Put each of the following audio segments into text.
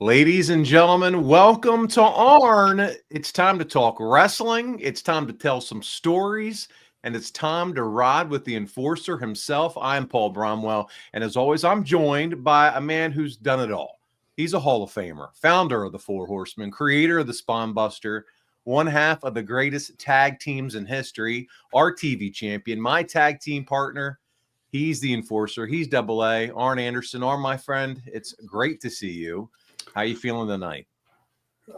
Ladies and gentlemen, welcome to ARN. It's time to talk wrestling. It's time to tell some stories. And it's time to ride with the enforcer himself. I'm Paul Bromwell. And as always, I'm joined by a man who's done it all. He's a Hall of Famer, founder of the Four Horsemen, creator of the Spine Buster, one half of the greatest tag teams in history, our TV champion, my tag team partner. He's the enforcer. He's Double A. Arn Anderson. Arn, my friend, it's great to see you. How you feeling tonight?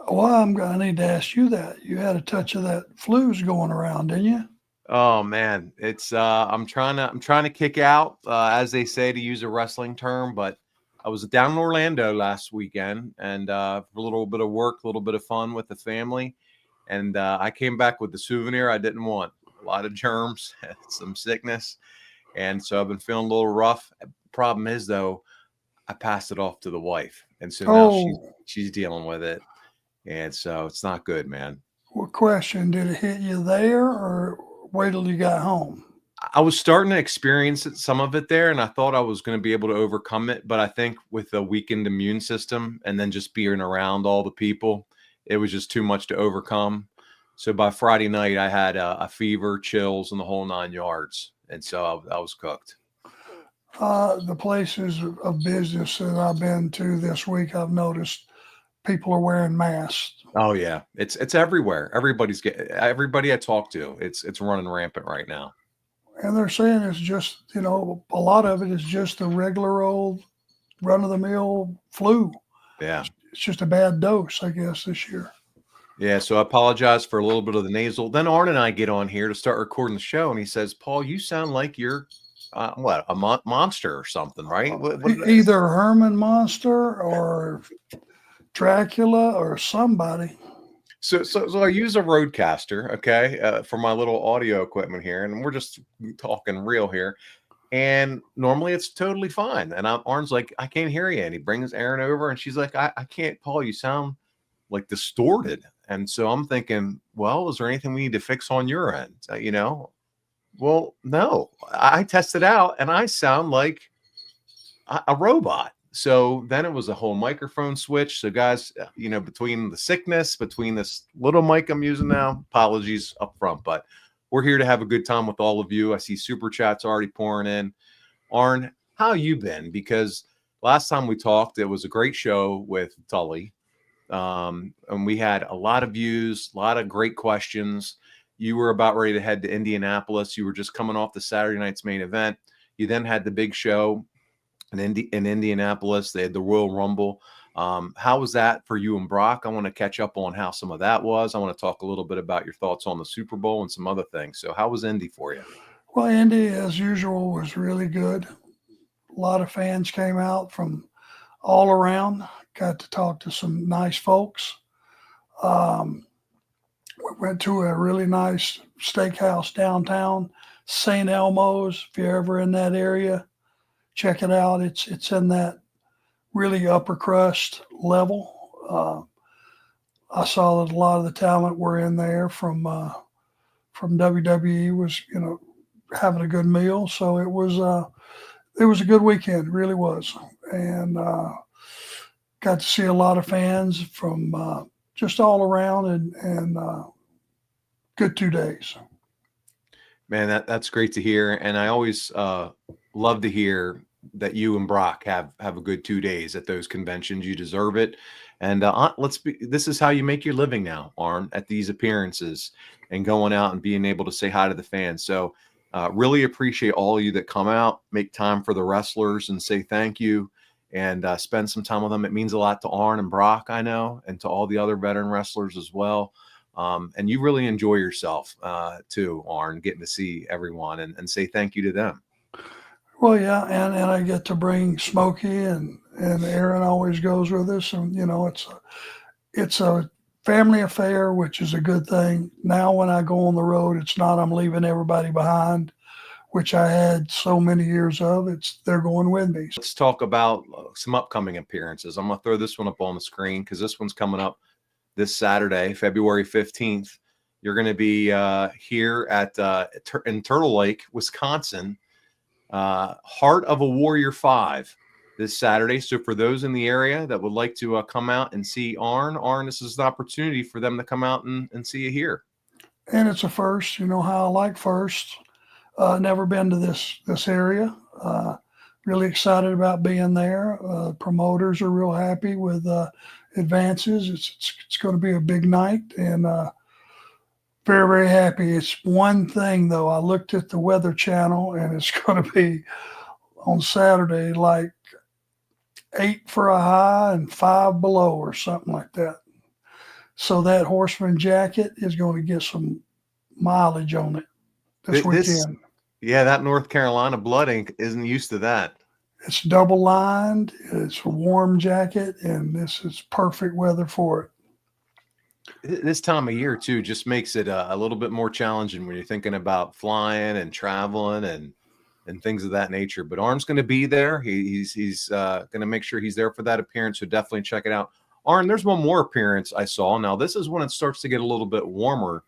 Well, I need to ask you that. You had a touch of that flu's going around, didn't you? Oh man, it's I'm trying to kick out, as they say, to use a wrestling term, but I was down in Orlando last weekend and for a little bit of work, a little bit of fun with the family, and I came back with the souvenir I didn't want. A lot of germs, some sickness, and so I've been feeling a little rough. Problem is though, I passed it off to the wife. And so now she's dealing with it. And so it's not good, man. What question? Did it hit you there or wait till you got home? I was starting to experience some of it there, and I thought I was going to be able to overcome it. But I think with a weakened immune system and then just being around all the people, it was just too much to overcome. So by Friday night, I had a fever, chills, and the whole 9 yards. And so I was cooked. The places of business that I've been to this week, I've noticed people are wearing masks. Oh yeah, it's everywhere. Everybody I talk to, it's running rampant right now. And they're saying it's just, a lot of it is just a regular old run-of-the-mill flu. Yeah, it's just a bad dose, I guess, this year. Yeah, so I apologize for a little bit of the nasal. Then Arn and I get on here to start recording the show, and he says, "Paul, you sound like you're." A monster or something, right? Either Herman Monster or Dracula or somebody. So I use a Rodecaster, okay, for my little audio equipment here, and we're just talking real here. And normally it's totally fine. And Arn's like, I can't hear you. And he brings Aaron over, and she's like, I can't, Paul, you sound like distorted. And so I'm thinking, well, is there anything we need to fix on your end? Well, no, I tested out and I sound like a robot. So then it was a whole microphone switch. So guys, between the sickness, between this little mic I'm using now, apologies up front, but we're here to have a good time with all of you. I see super chats already pouring in. Arn, how you been? Because last time we talked, it was a great show with Tully. And we had a lot of views, a lot of great questions. You were about ready to head to Indianapolis. You were just coming off the Saturday night's main event. You then had the big show in Indianapolis. They had the Royal Rumble. How was that for you and Brock? I want to catch up on how some of that was. I want to talk a little bit about your thoughts on the Super Bowl and some other things. So how was Indy for you? Well, Indy, as usual, was really good. A lot of fans came out from all around. Got to talk to some nice folks. We went to a really nice steakhouse downtown, St. Elmo's. If you're ever in that area, check it out. It's in that really upper crust level. I saw that a lot of the talent were in there from WWE was, having a good meal. So it was a good weekend, really was. And got to see a lot of fans from just all around and good 2 days. Man, that's great to hear. And I always love to hear that you and Brock have a good 2 days at those conventions. You deserve it. And this is how you make your living now, Arn, at these appearances and going out and being able to say hi to the fans. So really appreciate all of you that come out, make time for the wrestlers and say thank you and spend some time with them. It means a lot to Arn and Brock, I know, and to all the other veteran wrestlers as well. And you really enjoy yourself too, Arn, getting to see everyone and say thank you to them. Well, yeah, and I get to bring Smokey and Aaron always goes with us, and it's a family affair, which is a good thing. Now, when I go on the road, it's not I'm leaving everybody behind, which I had so many years of. It's they're going with me. Let's talk about some upcoming appearances. I'm gonna throw this one up on the screen because this one's coming up this Saturday, February 15th. You're going to be here at in Turtle Lake, Wisconsin. Heart of a Warrior 5. this Saturday. So for those in the area that would like to come out and see Arn, this is an opportunity for them to come out and see you here. And it's a first. You know how I like firsts. Never been to this area. Really excited about being there. Promoters are real happy with advances. It's going to be a big night, and very, very happy. It's one thing, though. I looked at the Weather Channel, and it's going to be on Saturday like 8 for a high and 5 below or something like that. So that Horseman jacket is going to get some mileage on it this weekend. Yeah, that North Carolina blood ink isn't used to that. It's double lined. It's a warm jacket, and this is perfect weather for it. This time of year too just makes it a little bit more challenging when you're thinking about flying and traveling and things of that nature. But Arn's going to be there. He's going to make sure he's there for that appearance. So definitely check it out. Arn, there's one more appearance I saw. Now this is when it starts to get a little bit warmer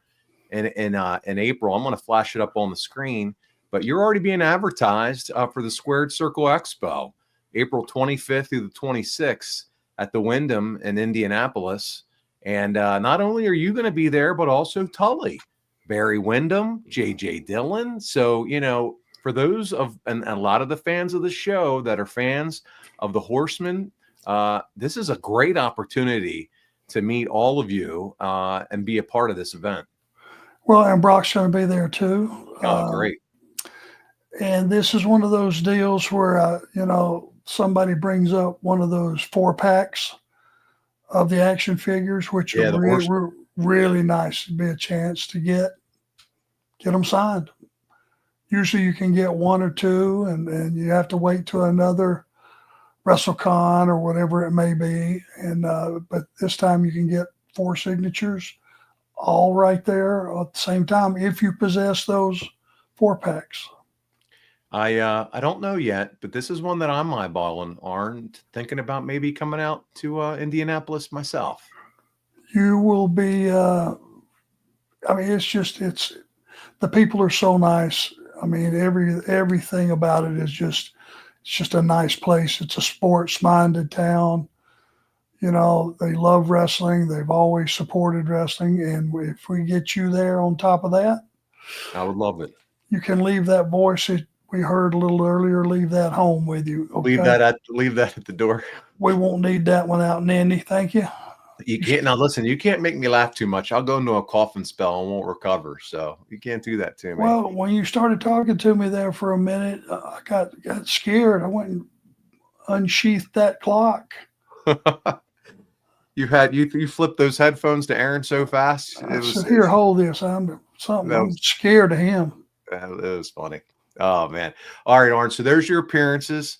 in April. I'm going to flash it up on the screen. But you're already being advertised for the Squared Circle Expo, April 25th through the 26th at the Wyndham in Indianapolis. And not only are you going to be there, but also Tully, Barry Windham, J.J. Dillon. So, you know, for those and a lot of the fans of the show that are fans of the Horsemen, this is a great opportunity to meet all of you and be a part of this event. Well, and Brock's going to be there too. Oh, great. And this is one of those deals where, you know, somebody brings up one of those 4-packs of the action figures, which are really nice to be a chance to get them signed. Usually you can get 1 or 2, and you have to wait till another WrestleCon or whatever it may be. And but this time you can get 4 signatures all right there at the same time if you possess those 4-packs. I don't know yet, but this is one that I'm eyeballing, Arn, thinking about maybe coming out to Indianapolis myself. You will be, I mean, it's the people are so nice. I mean, everything about it is it's just a nice place. It's a sports-minded town. You know, they love wrestling. They've always supported wrestling. And if we get you there on top of that, I would love it. You can leave that voice that we heard a little earlier, leave that home with you. Okay? Leave that at the door. We won't need that one out in Indy. Thank you. You can't now. Listen, you can't make me laugh too much. I'll go into a coughing spell and won't recover. So you can't do that to me. Well, when you started talking to me there for a minute, I got scared. I went and unsheathed that clock. You flipped those headphones to Aaron so fast. I said, "Here, hold this. I'm scared of him." It was funny. Oh man! All right, Arn. So there's your appearances.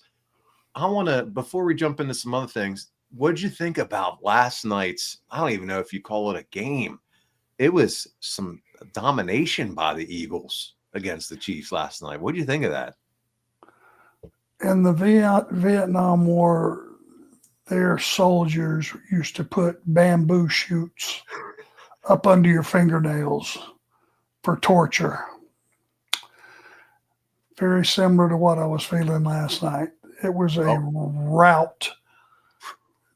I want to, before we jump into some other things, what did you think about last night's? I don't even know if you call it a game. It was some domination by the Eagles against the Chiefs last night. What did you think of that? In the Vietnam War, their soldiers used to put bamboo shoots up under your fingernails for torture. Very similar to what I was feeling last night. It was a rout.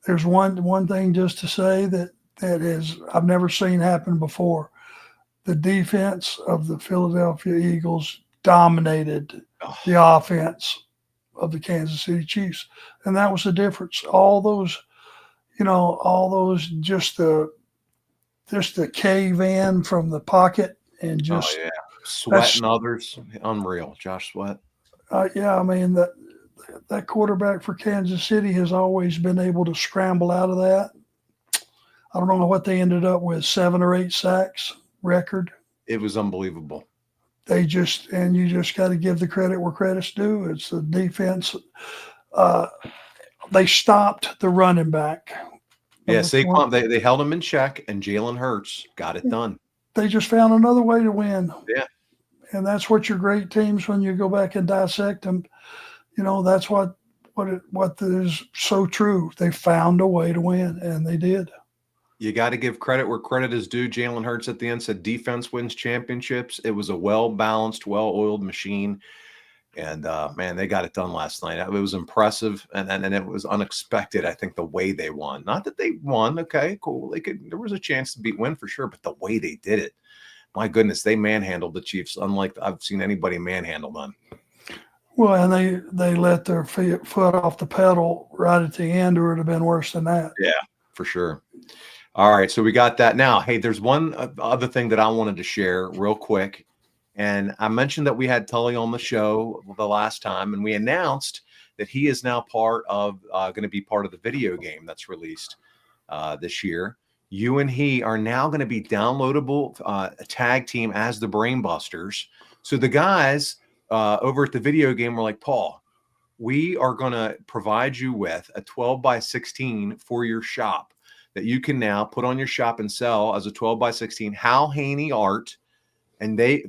There's one thing just to say that is I've never seen happen before. The defense of the Philadelphia Eagles dominated the offense of the Kansas City Chiefs, and that was the difference. All those just the cave in from the pocket and just Sweat and others, unreal. Josh Sweat. Yeah, I mean that quarterback for Kansas City has always been able to scramble out of that. I don't know what they ended up with, 7 or 8 sacks record. It was unbelievable. You just got to give the credit where credit's due. It's the defense. They stopped the running back. Yeah, Saquon, they held him in check, and Jalen Hurts got it done. They just found another way to win. Yeah. And that's what your great teams, when you go back and dissect them, that's what is so true. They found a way to win, and they did. You got to give credit where credit is due. Jalen Hurts at the end said defense wins championships. It was a well-balanced, well-oiled machine. And man, they got it done last night. It was impressive, and it was unexpected. I think the way they won, not that they won. Okay, cool. There was a chance to win for sure, but the way they did it, my goodness, they manhandled the Chiefs unlike I've seen anybody manhandle them. Well, and they let their foot off the pedal right at the end, or it would have been worse than that. Yeah, for sure. All right, so we got that now. Hey, there's one other thing that I wanted to share real quick. And I mentioned that we had Tully on the show the last time, and we announced that he is now going to be part of the video game that's released this year. You and he are now going to be downloadable a tag team as the Brainbusters. So the guys over at the video game were like, Paul, we are going to provide you with a 12x16 for your shop that you can now put on your shop and sell as a 12x16 Hal Haney art. And they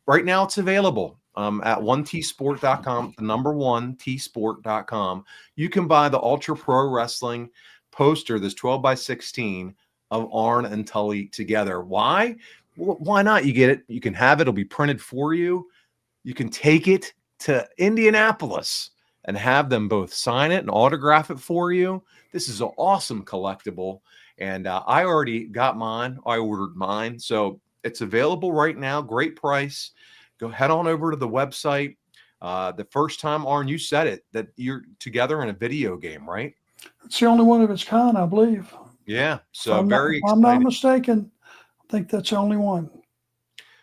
right now it's available at 1tsport.com, the number 1tsport.com. You can buy the Ultra Pro Wrestling poster, this 12x16 of Arn and Tully together. Why? Well, why not? You get it. You can have it. It'll be printed for you. You can take it to Indianapolis and have them both sign it and autograph it for you. This is an awesome collectible. And I already got mine. I ordered mine. So it's available right now. Great price. Go head on over to the website. The first time, Arn, you said it, that you're together in a video game, right? It's the only one of its kind, I believe. Yeah. So if I'm not mistaken, I think that's the only one.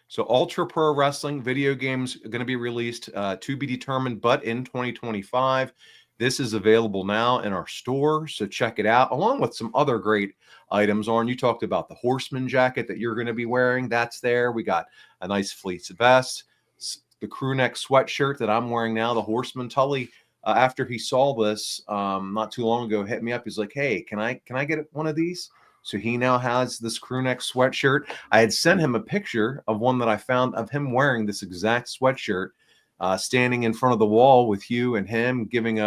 So Ultra Pro Wrestling video games are going to be released to be determined, but in 2025. This is available now in our store, so check it out, along with some other great items. Arn, you talked about the Horseman jacket that you're going to be wearing. That's there. We got a nice fleece vest, the crew neck sweatshirt that I'm wearing now, the Horseman. Tully, after he saw this not too long ago, hit me up. He's like, hey, can I get one of these? So he now has this crew neck sweatshirt. I had sent him a picture of one that I found of him wearing this exact sweatshirt, standing in front of the wall with you and him giving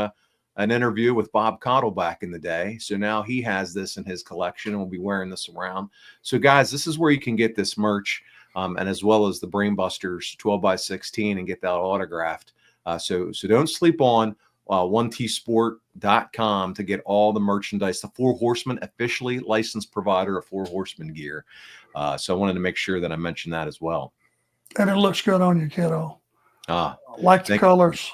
an interview with Bob Caudle back in the day. So now he has this in his collection and will be wearing this around. So guys, this is where you can get this merch and as well as the Brainbusters 12x16 and get that autographed. So don't sleep on 1tsport.com to get all the merchandise. The Four Horsemen, officially licensed provider of Four Horsemen gear. So I wanted to make sure that I mentioned that as well. And it looks good on you, kiddo. Like the colors.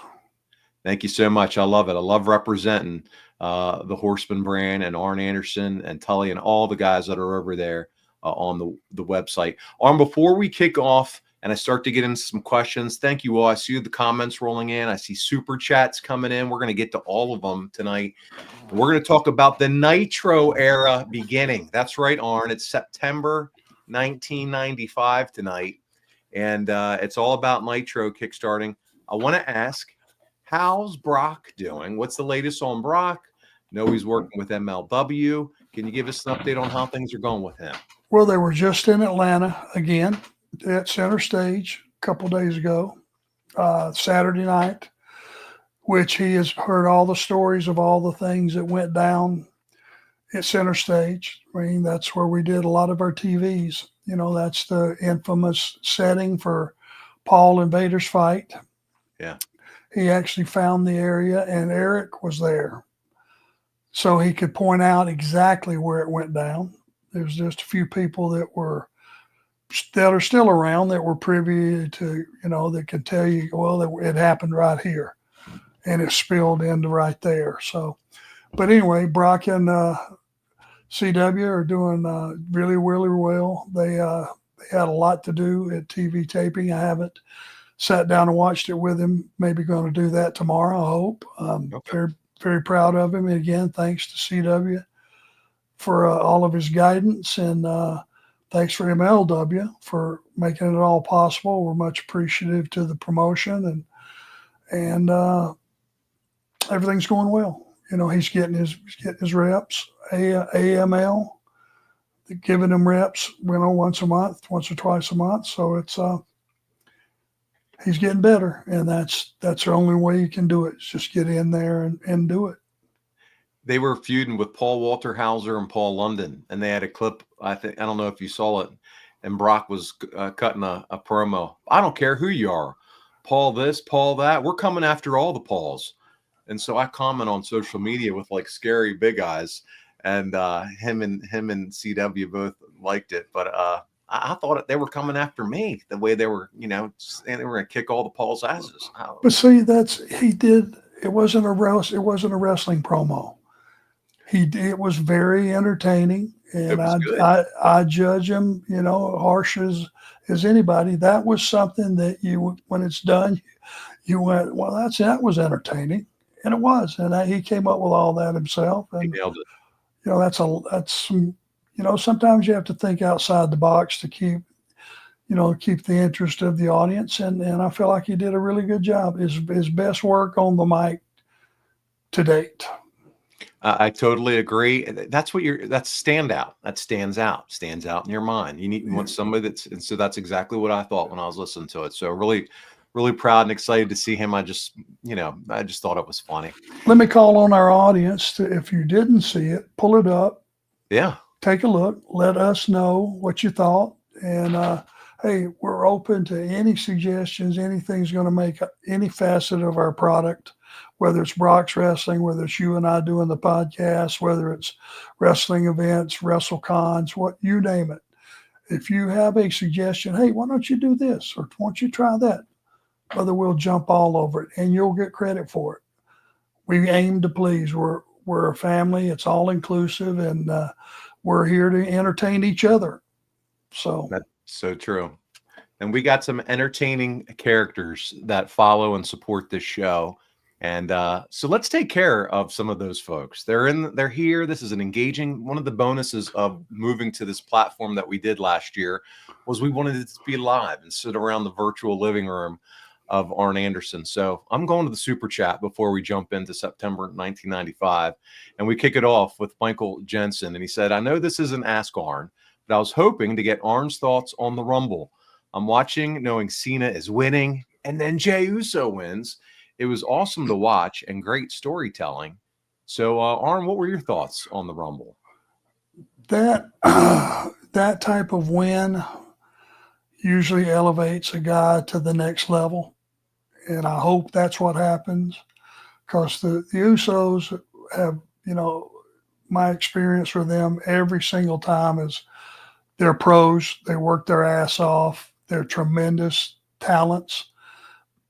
Thank you so much. I love it. I love representing the Horseman brand and Arn Anderson and Tully and all the guys that are over there on the website. Arn, before we kick off and I start to get into some questions, thank you all. I see the comments rolling in. I see super chats coming in. We're going to get to all of them tonight. We're going to talk about the Nitro era beginning. That's right, Arn. It's September 1995 tonight. And it's all about Nitro kickstarting. I want to ask, how's Brock doing? What's the latest on Brock? Know he's working with MLW. Can you give us an update on how things are going with him? Well, they were just in Atlanta again at Center Stage a couple of days ago, Saturday night, which he has heard all the stories of all the things that went down at Center Stage. I mean, that's where we did a lot of our TVs. You know, that's the infamous setting for Paul and Vader's fight. Yeah. He actually found the area, and Eric was there. So he could point out exactly where it went down. There's just a few people that are still around that were privy to, you know, that could tell you, well, it happened right here and it spilled into right there. So, but anyway, Brock and CW are doing really, really well. They had a lot to do at TV taping. I haven't sat down and watched it with him. Maybe going to do that tomorrow, I hope. Okay. Very, very proud of him. And again, thanks to CW for all of his guidance, and thanks for MLW for making it all possible. We're much appreciative to the promotion, and everything's going well. You know, he's getting his reps. AML, giving him reps, you know, once or twice a month. So it's he's getting better, and that's the only way you can do it. Is just get in there and do it. They were feuding with Paul Walter Hauser and Paul London, and they had a clip. I don't know if you saw it, and Brock was cutting a promo. I don't care who you are. Paul this, Paul that. We're coming after all the Pauls. And so I comment on social media with like scary big eyes, and him and CW both liked it. But I thought they were coming after me the way they were, you know, and they were going to kick all the Paul's asses. But see, he did. It wasn't a wrestling promo. It was very entertaining, and I judge him, you know, harsh as anybody. That was something that when it's done, you went, well, that was entertaining. And it was, and he came up with all that himself. And he nailed it. You know, you know, sometimes you have to think outside the box to keep the interest of the audience. And I feel like he did a really good job. His best work on the mic to date. I totally agree. That's standout. That stands out in your mind. You want somebody and so that's exactly what I thought when I was listening to it. So really, really proud and excited to see him. I just thought it was funny. Let me call on our audience if you didn't see it, pull it up. Yeah. Take a look. Let us know what you thought. And hey, we're open to any suggestions. Anything's going to make any facet of our product, whether it's Brock's Wrestling, whether it's you and I doing the podcast, whether it's wrestling events, WrestleCons, what you name it. If you have a suggestion, hey, why don't you do this? Or why don't you try that? Whether we'll jump all over it and you'll get credit for it. We aim to please. We're a family. It's all inclusive, and we're here to entertain each other. So that's so true. And we got some entertaining characters that follow and support this show. And so let's take care of some of those folks. They're here. This is an engaging. One of the bonuses of moving to this platform that we did last year was we wanted it to be live and sit around the virtual living room of Arn Anderson. So I'm going to the super chat before we jump into September 1995. And we kick it off with Michael Jensen. And he said, I know this isn't Ask Arn, but I was hoping to get Arn's thoughts on the Rumble. I'm watching knowing Cena is winning and then Jey Uso wins. It was awesome to watch and great storytelling. So Arn, what were your thoughts on the Rumble? That type of win usually elevates a guy to the next level. And I hope that's what happens, because the Usos have, you know, my experience with them every single time is they're pros. They work their ass off. They're tremendous talents.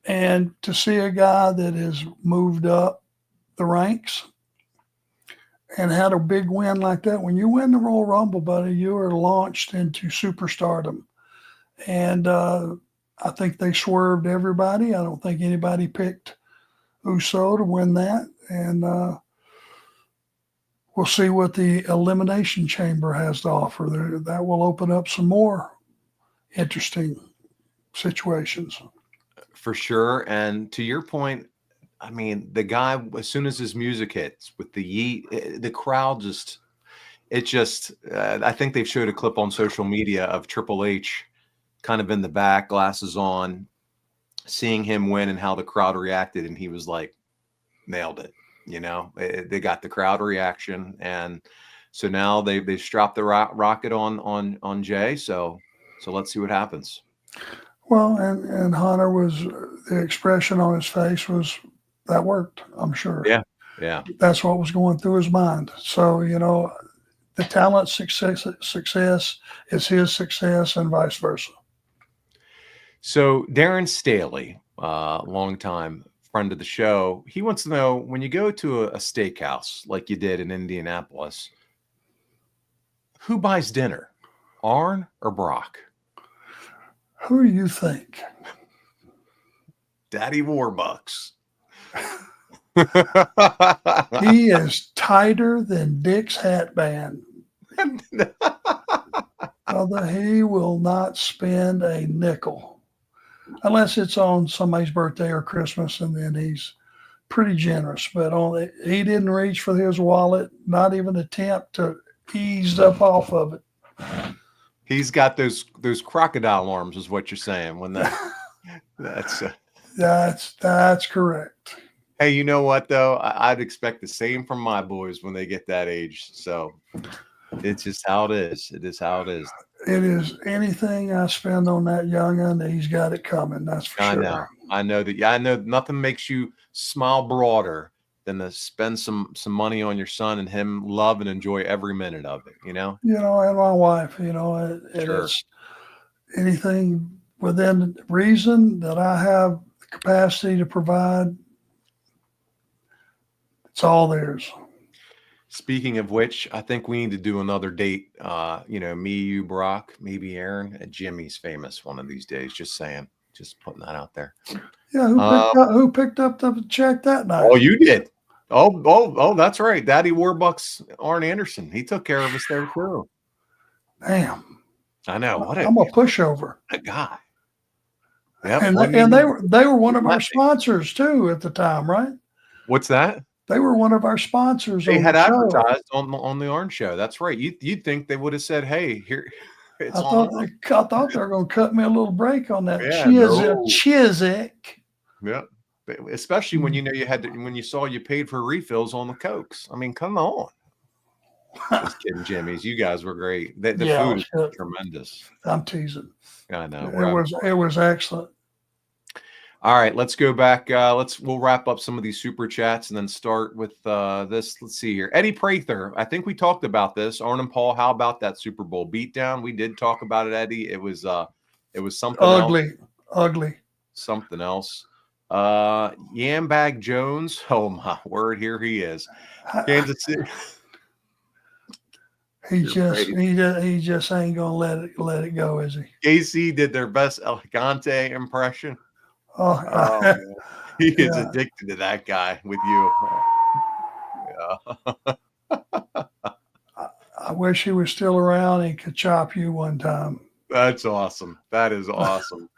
And to see a guy that has moved up the ranks and had a big win like that, when you win the Royal Rumble, buddy, you are launched into superstardom. And I think they swerved everybody. I don't think anybody picked Uso to win that. And we'll see what the Elimination Chamber has to offer. That will open up some more interesting situations. For sure. And to your point, I mean, the guy, as soon as his music hits with the yeet, the crowd I think they've showed a clip on social media of Triple H kind of in the back, glasses on, seeing him win and how the crowd reacted. And he was like, nailed it. You know, they got the crowd reaction. And so now they strapped the rocket on Jey. So let's see what happens. Well, and Hunter the expression on his face was, that worked, I'm sure. Yeah. Yeah. That's what was going through his mind. So, you know, the talent's success is his success and vice versa. So Darren Staley, longtime friend of the show, he wants to know, when you go to a steakhouse like you did in Indianapolis, who buys dinner, Arn or Brock? Who do you think? Daddy Warbucks. He is tighter than Dick's hat band. Although he will not spend a nickel unless it's on somebody's birthday or Christmas, and then he's pretty generous. But he didn't reach for his wallet, not even attempt to ease up off of it. He's got those crocodile arms, is what you're saying. When that's correct. Hey, you know what though? I'd expect the same from my boys when they get that age. So it's just how it is. It is how it is. It is. Anything I spend on that young'un, he's got it coming. That's for sure. I know that. Yeah, I know nothing makes you smile broader than to spend some money on your son and him love and enjoy every minute of it. You know, and my wife. You know, and Sure. it's anything within reason that I have the capacity to provide. It's all theirs. Speaking of which, I think we need to do another date. Me, you, Brock, maybe Aaron, at Jimmy's Famous one of these days. Just saying, just putting that out there. Yeah, who picked up the check that night? Oh, you did. Oh, that's right. Daddy Warbucks, Arn Anderson. He took care of us there too. Damn. I know. I'm a pushover. A guy. Yep. And they were one of our sponsors too at the time, right? What's that? They were one of our sponsors. They had advertised on the Arn Show. That's right. You'd think they would have said, "Hey, here." I thought they were going to cut me a little break on that. Chizik. Yeah, especially when you know when you saw you paid for refills on the Cokes. I mean, come on. Just kidding, Jimmy's. You guys were great. The food is tremendous. I'm teasing. I know. It was excellent. All right, let's go back. We'll wrap up some of these super chats and then start with this. Let's see here. Eddie Prather. I think we talked about this. Arn and Paul, how about that Super Bowl beatdown? We did talk about it, Eddie. It was something ugly. Something else. Yambag Jones. Oh my word, here he is. Kansas City. He just ain't gonna let it go, is he? KC did their best Elegante impression. Oh he is addicted to that guy with you. Yeah. I wish he was still around and could chop you one time. That's awesome. That is awesome.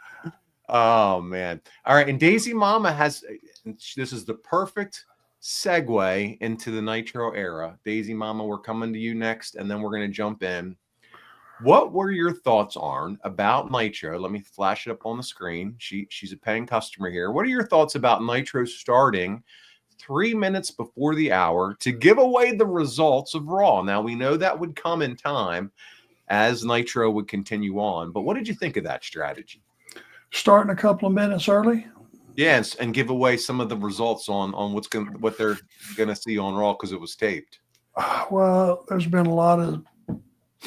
Oh man. All right. And Daisy Mama this is the perfect segue into the Nitro era. Daisy Mama, we're coming to you next, and then we're going to jump in. What were your thoughts, Arn, about Nitro? Let me flash it up on the screen. She's a paying customer here. What are your thoughts about Nitro starting 3 minutes before the hour to give away the results of Raw? Now, we know that would come in time as Nitro would continue on, but what did you think of that strategy? Starting a couple of minutes early? Yes, and give away some of the results on what they're gonna see on Raw because it was taped. Well, there's been a lot of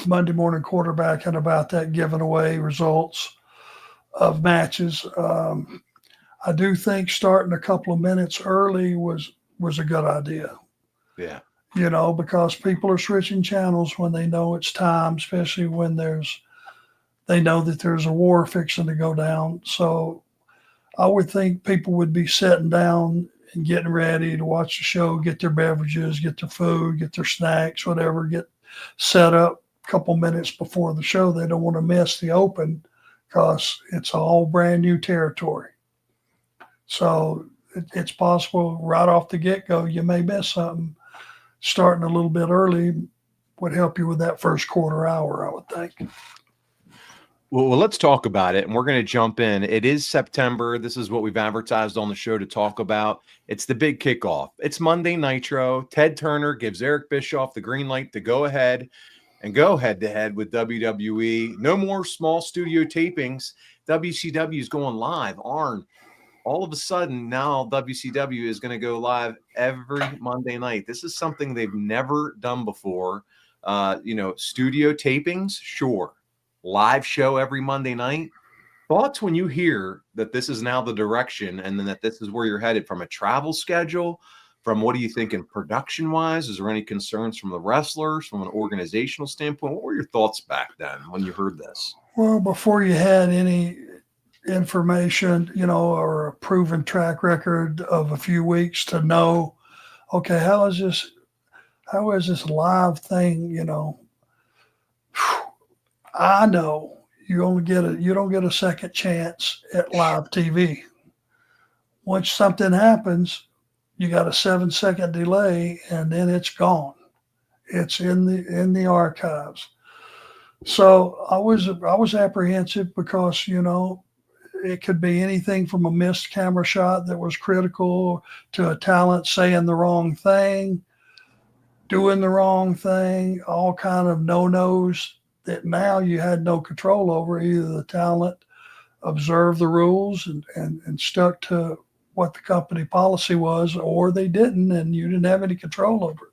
Monday morning quarterbacking about that, giving away results of matches. I do think starting a couple of minutes early was a good idea. Yeah. You know, because people are switching channels when they know it's time, especially when they know that there's a war fixing to go down. So I would think people would be sitting down and getting ready to watch the show, get their beverages, get their food, get their snacks, whatever, get set up a couple minutes before the show. They don't want to miss the open because it's all brand new territory. So it's possible right off the get-go you may miss something. Starting a little bit early would help you with that first quarter hour, I would think. Well, let's talk about it, and we're going to jump in. It is September. This is what we've advertised on the show to talk about. It's the big kickoff. It's Monday Nitro. Ted Turner gives Eric Bischoff the green light to go ahead and go head-to-head with WWE. No more small studio tapings. WCW is going live. Arn, all of a sudden, now WCW is going to go live every Monday night. This is something they've never done before. Studio tapings, sure. Live show every Monday night. Thoughts when you hear that this is now the direction and then that this is where you're headed from a travel schedule, from what are you thinking production wise? Is there any concerns from the wrestlers, from an organizational standpoint? What were your thoughts back then when you heard this? Well, before you had any information, or a proven track record of a few weeks to know, okay, how is this live thing, I know you don't get a second chance at live TV. Once something happens, you got a 7-second delay and then it's gone. It's in the archives. So I was apprehensive because, it could be anything from a missed camera shot that was critical to a talent saying the wrong thing, doing the wrong thing, all kind of no-nos that now you had no control over, either the talent observed the rules and stuck to what the company policy was, or they didn't, and you didn't have any control over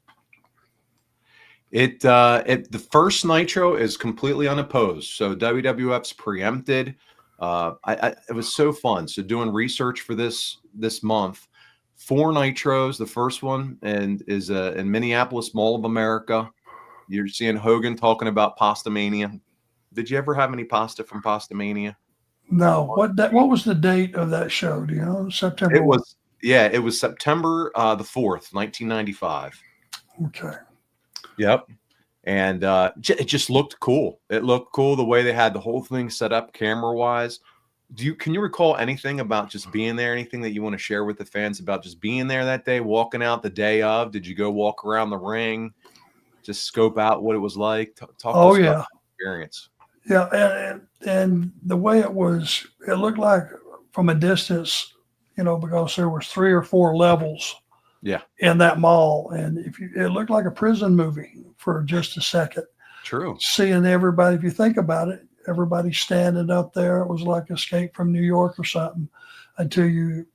it. The first Nitro is completely unopposed, so WWF's preempted. It was so fun. So doing research for this month, 4 Nitros. The first one is in Minneapolis, Mall of America. You're seeing Hogan talking about Pasta Mania. Did you ever have any pasta from Pasta Mania? No. What was the date of that show? Do you know? September. It was September the 4th, 1995. Okay. Yep. And it just looked cool. It looked cool the way they had the whole thing set up camera wise. Can you recall anything about just being there? Anything that you want to share with the fans about just being there that day, walking out the day of? Did you go walk around the ring, just scope out what it was like? Talk to us about the experience. Yeah, and the way it looked like from a distance, because there was 3 or 4 levels. Yeah. In that mall, and it looked like a prison movie for just a second. True. Seeing everybody, if you think about it, everybody standing up there, it was like Escape from New York or something, until you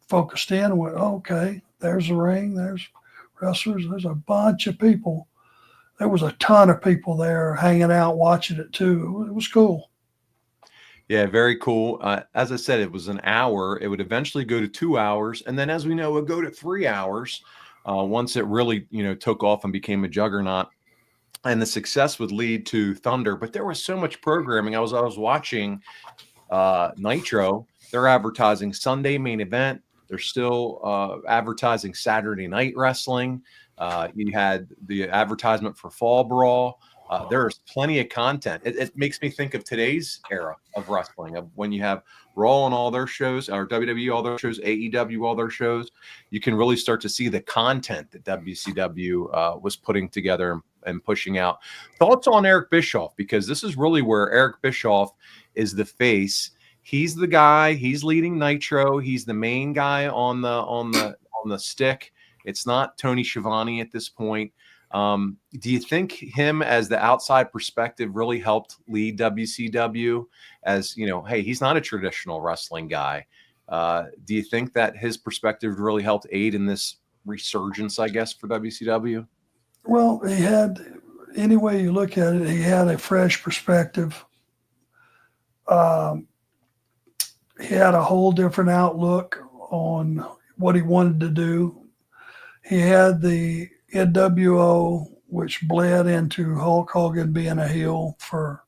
focused in and went, oh, okay, there's the ring, there's wrestlers, there's a bunch of people. There was a ton of people there hanging out, watching it too. It was cool. Yeah, very cool. As I said, it was an hour. It would eventually go to 2 hours. And then, as we know, it would go to 3 hours once it really, took off and became a juggernaut. And the success would lead to Thunder. But there was so much programming. I was watching Nitro. They're advertising Sunday main event. They're still advertising Saturday night wrestling. You had the advertisement for Fall Brawl. There's plenty of content. It makes me think of today's era of wrestling, of when you have Raw on all their shows, or WWE all their shows, AEW all their shows. You can really start to see the content that WCW was putting together and pushing out. Thoughts on Eric Bischoff, because this is really where Eric Bischoff is the face. He's the guy. He's leading Nitro. He's the main guy on the stick. It's not Tony Schiavone at this point. Do you think him as the outside perspective really helped lead WCW as, hey, he's not a traditional wrestling guy. Do you think that his perspective really helped aid in this resurgence, I guess, for WCW? Well, any way you look at it, he had a fresh perspective. He had a whole different outlook on what he wanted to do. He had the NWO, which bled into Hulk Hogan being a heel for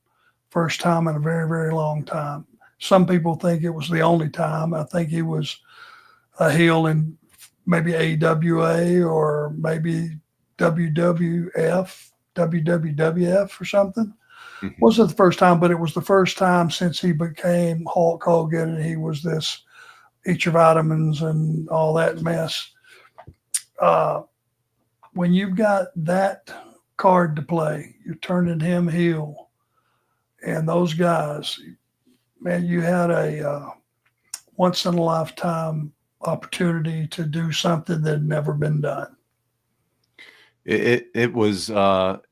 first time in a very, very long time. Some people think it was the only time. I think he was a heel in maybe AWA or maybe WWF or something. Mm-hmm. Wasn't the first time, but it was the first time since he became Hulk Hogan, and he was this eat your vitamins and all that mess. When you've got that card to play, you're turning him heel, and those guys, man, you had a once in a lifetime opportunity to do something that had never been done. It was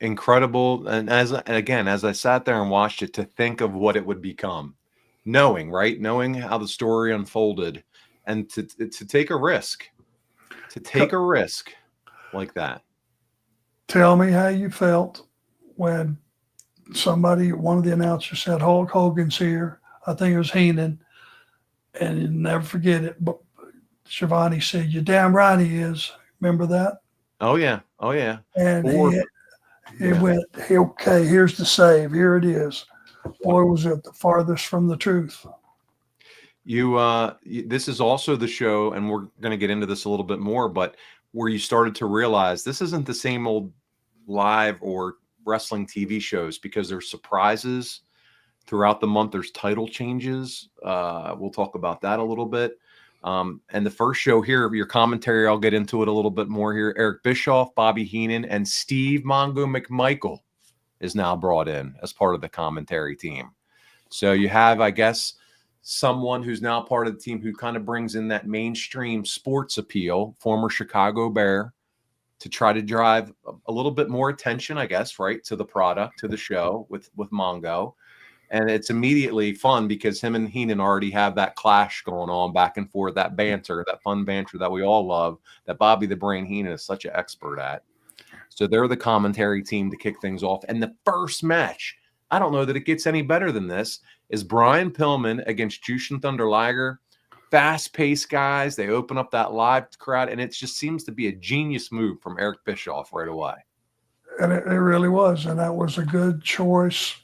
incredible, and as I sat there and watched it, to think of what it would become, knowing how the story unfolded, and to take a risk, like that. Tell me how you felt when one of the announcers said Hulk Hogan's here. I think it was Heenan, and you'll never forget it. But Schiavone said, "You're damn right he is." Remember that? Oh yeah. And he went, "Okay, here's the save. Here it is." Boy, was it the farthest from the truth. This is also the show, and we're going to get into this a little bit more, but where you started to realize this isn't the same old live or wrestling TV shows, because there's surprises throughout the month. There's title changes. We'll talk about that a little bit. And the first show here, your commentary, I'll get into it a little bit more here. Eric Bischoff, Bobby Heenan, and Steve Mongo McMichael is now brought in as part of the commentary team. So you have, I guess, someone who's now part of the team who kind of brings in that mainstream sports appeal, former Chicago Bear, to try to drive a little bit more attention, I guess, right, to the product, to the show with Mongo. And it's immediately fun because him and Heenan already have that clash going on back and forth, that banter, that fun banter that we all love, that Bobby the Brain Heenan is such an expert at. So they're the commentary team to kick things off. And the first match, I don't know that it gets any better than this, is Brian Pillman against Jushin Thunder Liger. Fast-paced guys. They open up that live crowd, and it just seems to be a genius move from Eric Bischoff right away. And it really was. And that was a good choice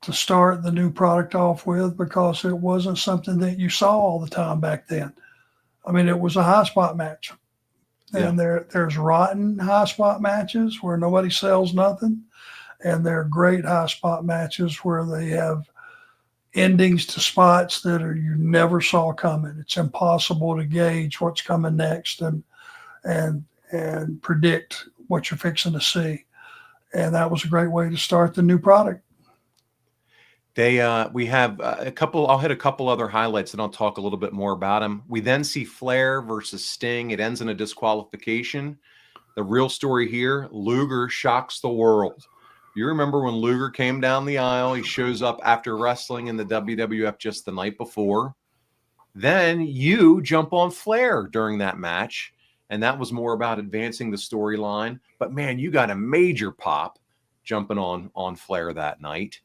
to start the new product off with, because it wasn't something that you saw all the time back then. I mean, it was a high spot match. And there's rotten high spot matches where nobody sells nothing. And there are great high spot matches where they have endings to spots that you never saw coming. It's impossible to gauge what's coming next and predict what you're fixing to see. And that was a great way to start the new product. We have a couple. I'll hit a couple other highlights, and I'll talk a little bit more about them. We then see Flair versus Sting. It ends in a disqualification. The real story here: Luger shocks the world. You remember when Luger came down the aisle? He shows up after wrestling in the WWF just the night before. Then you jump on Flair during that match, and that was more about advancing the storyline. But man, you got a major pop jumping on Flair that night.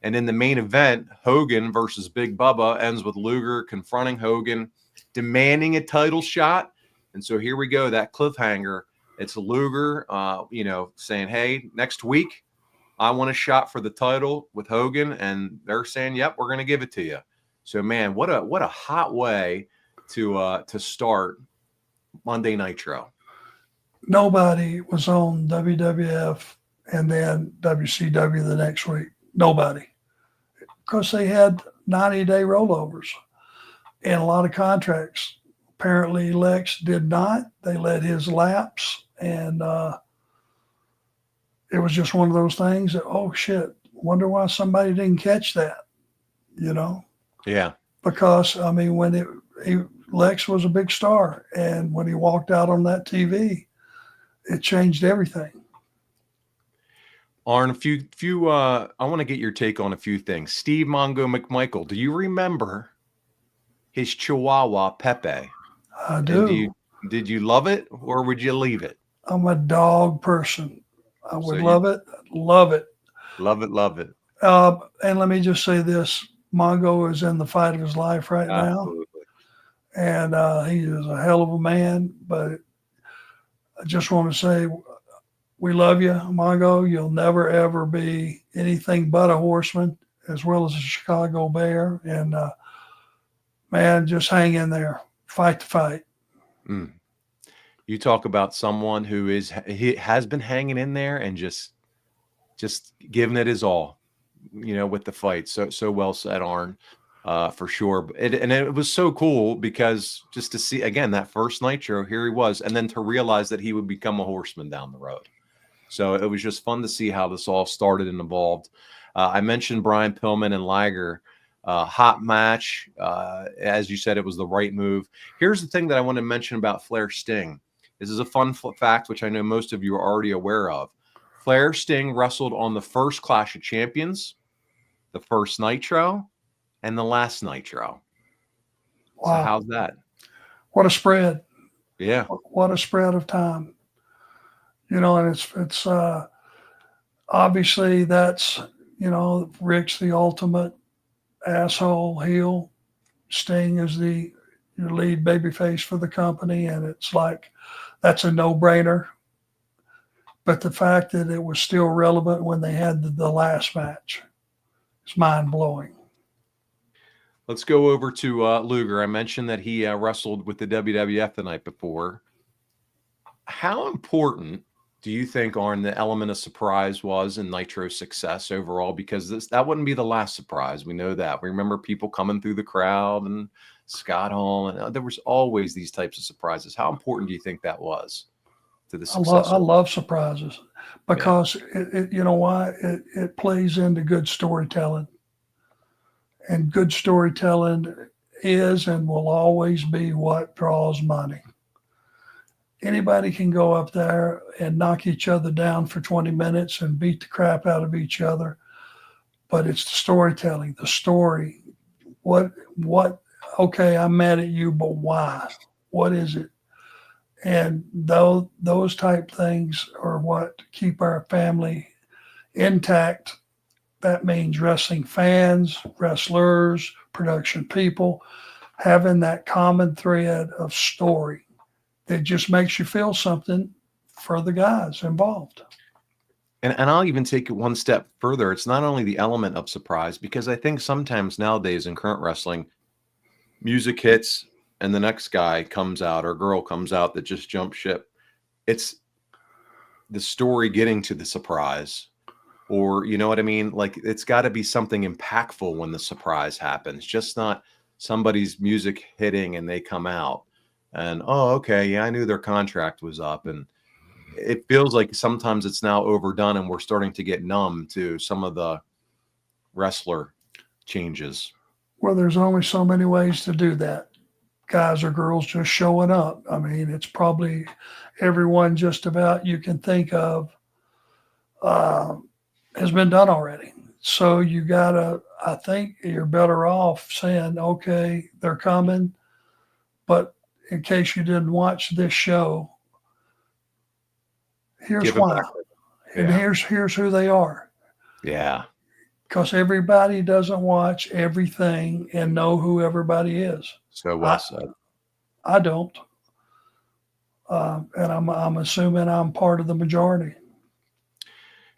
And in the main event, Hogan versus Big Bubba ends with Luger confronting Hogan, demanding a title shot. And so here we go, that cliffhanger. It's Luger, saying, hey, next week, I want a shot for the title with Hogan. And they're saying, yep, we're going to give it to you. So, man, what a hot way to start Monday Nitro. Nobody was on WWF and then WCW the next week. Nobody. Because they had 90-day rollovers and a lot of contracts. Apparently, Lex did not. They let his lapse, and it was just one of those things that, oh, shit, wonder why somebody didn't catch that, Yeah. Because, I mean, Lex was a big star, and when he walked out on that TV, it changed everything. Arn, I want to get your take on a few things. Steve Mongo McMichael, do you remember his Chihuahua Pepe? I do. Did you love it, or would you leave it? I'm a dog person. I would love it. Love it. Love it. Love it. And let me just say this. Mongo is in the fight of his life right now. And he is a hell of a man. But I just want to say, we love you, Mongo. You'll never, ever be anything but a Horseman, as well as a Chicago Bear. And, man, just hang in there. Fight the fight. Mm. You talk about someone who has been hanging in there and just giving it his all, with the fight. So well said, Arn, for sure. And it was so cool because just to see, again, that first Nitro, here he was, and then to realize that he would become a Horseman down the road. So it was just fun to see how this all started and evolved. I mentioned Brian Pillman and Liger. Hot match. As you said, it was the right move. Here's the thing that I want to mention about Flair Sting. This is a fun fact, which I know most of you are already aware of. Flair Sting wrestled on the first Clash of Champions, the first Nitro, and the last Nitro. Wow. So how's that? What a spread. Yeah. What a spread of time. And it's obviously that's, Ric's the ultimate asshole heel. Sting is your lead babyface for the company, and it's like that's a no-brainer. But the fact that it was still relevant when they had the last match is mind-blowing. Let's go over to Luger. I mentioned that he wrestled with the WWF the night before. How important do you think, Arn, the element of surprise was in Nitro's success overall? Because that wouldn't be the last surprise. We know that. We remember people coming through the crowd and Scott Hall, and there was always these types of surprises. How important do you think that was to the success? I love surprises because you know why? It plays into good storytelling. And good storytelling is and will always be what draws money. Anybody can go up there and knock each other down for 20 minutes and beat the crap out of each other. but it's the storytelling, the story. What, okay, I'm mad at you, but why? What is it? And those type things are what keep our family intact. That means wrestling fans, wrestlers, production people, having that common thread of story that just makes you feel something for the guys involved. And I'll even take it one step further. It's not only the element of surprise, because I think sometimes nowadays in current wrestling, music hits and the next guy comes out or girl comes out that just jumped ship. It's the story getting to the surprise, or you know what I mean? Like, it's got to be something impactful when the surprise happens, just not somebody's music hitting and they come out and, oh, okay, yeah, I knew their contract was up. And it feels like sometimes it's now overdone and we're starting to get numb to some of the wrestler changes. Well, there's only so many ways to do that. Guys or girls just showing up. I mean, it's probably everyone just about you can think of has been done already. So you gotta, I think you're better off saying, okay, they're coming, but in case you didn't watch this show, here's why. And here's who they are. Yeah. Because everybody doesn't watch everything and know who everybody is. So well said. I don't. And I'm assuming I'm part of the majority.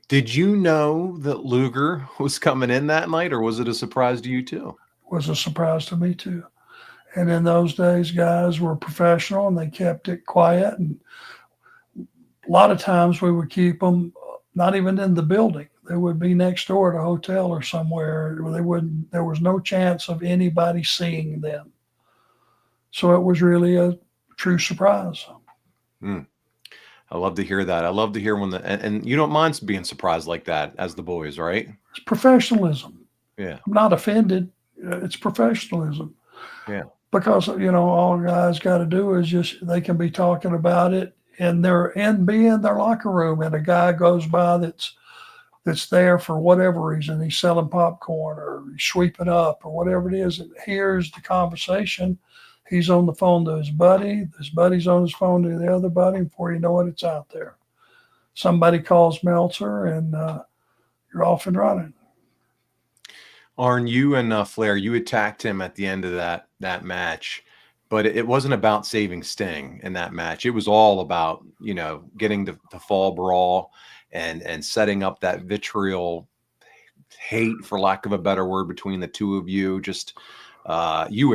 Did you know that Luger was coming in that night, or was it a surprise to you too? It was a surprise to me too. And in those days, guys were professional and they kept it quiet. And a lot of times we would keep them not even in the building. They would be next door at a hotel or somewhere. There was no chance of anybody seeing them. So it was really a true surprise. I love to hear that. I love to hear when and you don't mind being surprised like that as the boys, right? It's professionalism. Yeah. I'm not offended. It's professionalism. Yeah. Because, all guys got to do is just, they can be talking about it and be in their locker room, and a guy goes by that's there for whatever reason. He's selling popcorn or he's sweeping up or whatever it is, and hears the conversation. He's on the phone to his buddy. His buddy's on his phone to the other buddy. Before you know it, it's out there. Somebody calls Meltzer, and you're off and running. Arn, you and Flair, you attacked him at the end of that match, but it wasn't about saving Sting in that match. It was all about, getting the fall brawl and setting up that vitriol hate, for lack of a better word, between the two of you. Just you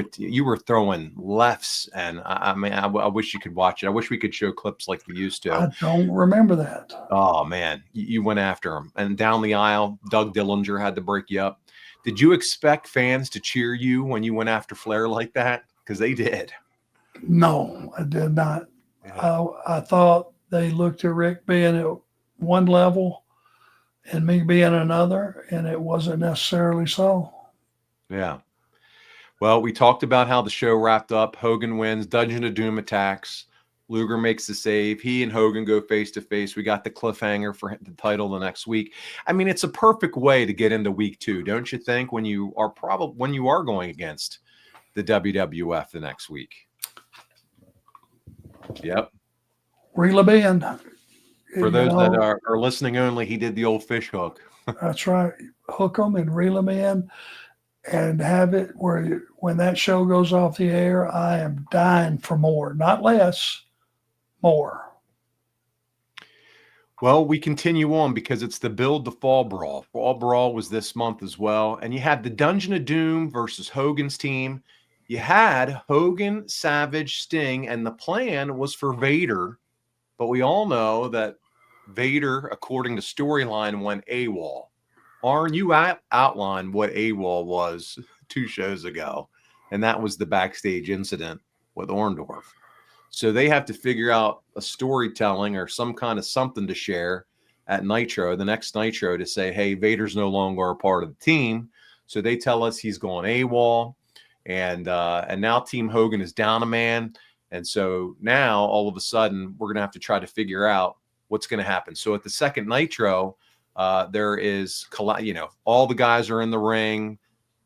were throwing lefts, and I wish you could watch it. I wish we could show clips like we used to. I don't remember that. Oh man, you went after him, and down the aisle, Doug Dillinger had to break you up. Did you expect fans to cheer you when you went after Flair like that? Because they did. No, I did not. Yeah. I thought they looked at Rick being at one level and me being another, and it wasn't necessarily so. Yeah. Well, we talked about how the show wrapped up. Hogan wins. Dungeon of Doom attacks. Luger makes the save. He and Hogan go face to face. We got the cliffhanger for the title the next week. I mean, it's a perfect way to get into week 2, don't you think? When you are going against the WWF the next week. Yep. Reel them in. For those that are listening only, he did the old fish hook. That's right. Hook them and reel them in, and have it where when that show goes off the air, I am dying for more, not less, more. Well, we continue on because it's the build to Fall Brawl. Fall Brawl was this month as well. And you had the Dungeon of Doom versus Hogan's team. You had Hogan, Savage, Sting, and the plan was for Vader. But we all know that Vader, according to storyline, went AWOL. Arn, you outlined what AWOL was 2 shows ago, and that was the backstage incident with Orndorff. So they have to figure out a storytelling or some kind of something to share at Nitro, the next Nitro, to say, hey, Vader's no longer a part of the team. So they tell us he's going AWOL, and now Team Hogan is down a man. And so now all of a sudden we're going to have to try to figure out what's going to happen. So at the second Nitro, There is, all the guys are in the ring.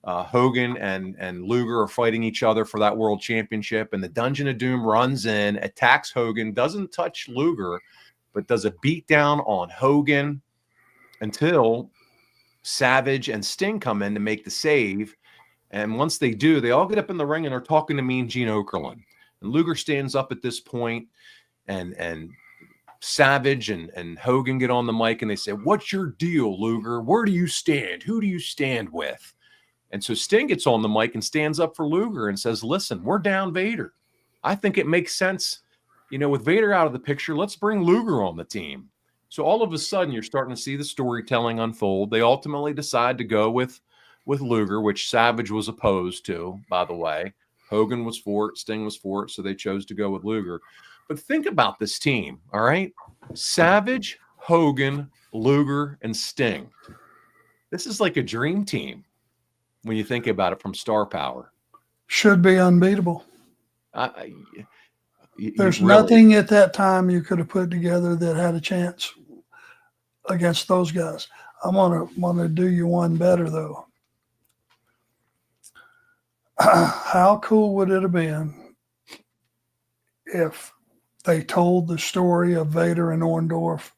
Hogan and Luger are fighting each other for that world championship. And the Dungeon of Doom runs in, attacks Hogan, doesn't touch Luger, but does a beatdown on Hogan until Savage and Sting come in to make the save. And once they do, they all get up in the ring and are talking to Mean Gene Okerlund. And Luger stands up at this point, and Savage and Hogan get on the mic and they say, "What's your deal, Luger? Where do you stand? Who do you stand with?" And so Sting gets on the mic and stands up for Luger and says, "Listen, we're down Vader. I think it makes sense, with Vader out of the picture, let's bring Luger on the team." So all of a sudden, you're starting to see the storytelling unfold. They ultimately decide to go with Luger, which Savage was opposed to, by the way. Hogan was for it, Sting was for it, so they chose to go with Luger. But think about this team, all right? Savage, Hogan, Luger, and Sting. This is like a dream team when you think about it from star power. Should be unbeatable. There's really, nothing at that time you could have put together that had a chance against those guys. I'm gonna do you one better though. How cool would it have been if they told the story of Vader and Orndorff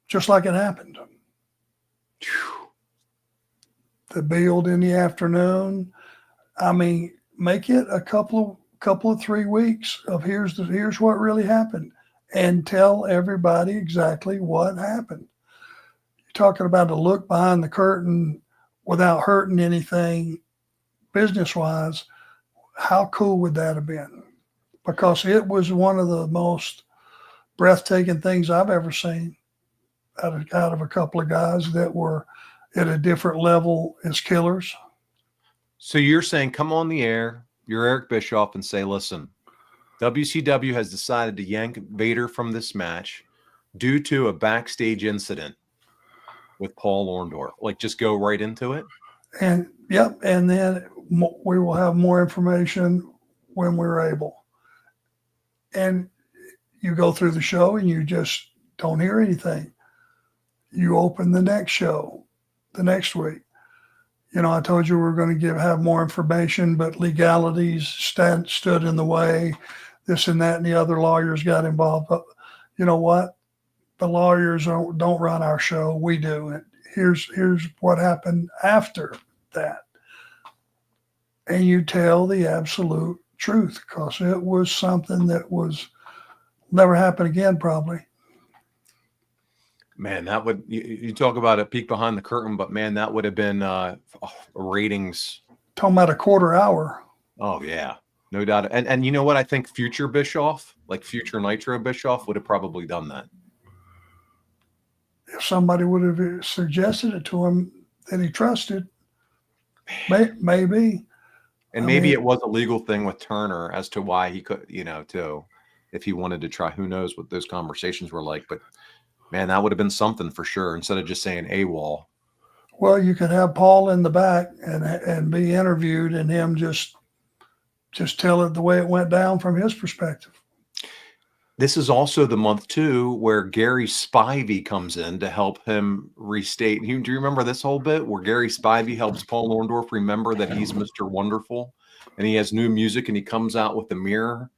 just like it happened? The build in the afternoon. I mean, make it a couple of 3 weeks of here's what really happened, and tell everybody exactly what happened. You're talking about a look behind the curtain without hurting anything business-wise. How cool would that have been? Because it was one of the most breathtaking things I've ever seen out of a couple of guys that were at a different level as killers. So you're saying come on the air, you're Eric Bischoff, and say, "Listen, WCW has decided to yank Vader from this match due to a backstage incident with Paul Orndorff." Like, just go right into it? And yep, and then we will have more information when we're able. And you go through the show and you just don't hear anything. You open the next show the next week. I told you we were going to have more information, but legalities stood in the way. This and that and the other lawyers got involved. But you know what? The lawyers don't run our show. We do. And here's what happened after that. And you tell the absolute truth, because it was something that was never happen again, probably. Man, that would, you talk about a peek behind the curtain, but man, that would have been ratings. Talking about a quarter hour. Oh yeah, no doubt. And you know what? I think future Bischoff, like future Nitro Bischoff, would have probably done that. If somebody would have suggested it to him that he trusted, maybe. And maybe it was a legal thing with Turner as to why he could, too, if he wanted to try. Who knows what those conversations were like? But man, that would have been something for sure, instead of just saying AWOL. Well, you could have Paul in the back and be interviewed, and him just tell it the way it went down from his perspective. This is also the month too where Gary Spivey comes in to help him restate. Do you remember this whole bit where Gary Spivey helps Paul Orndorff remember that he's Mr. Wonderful, and he has new music, and he comes out with a mirror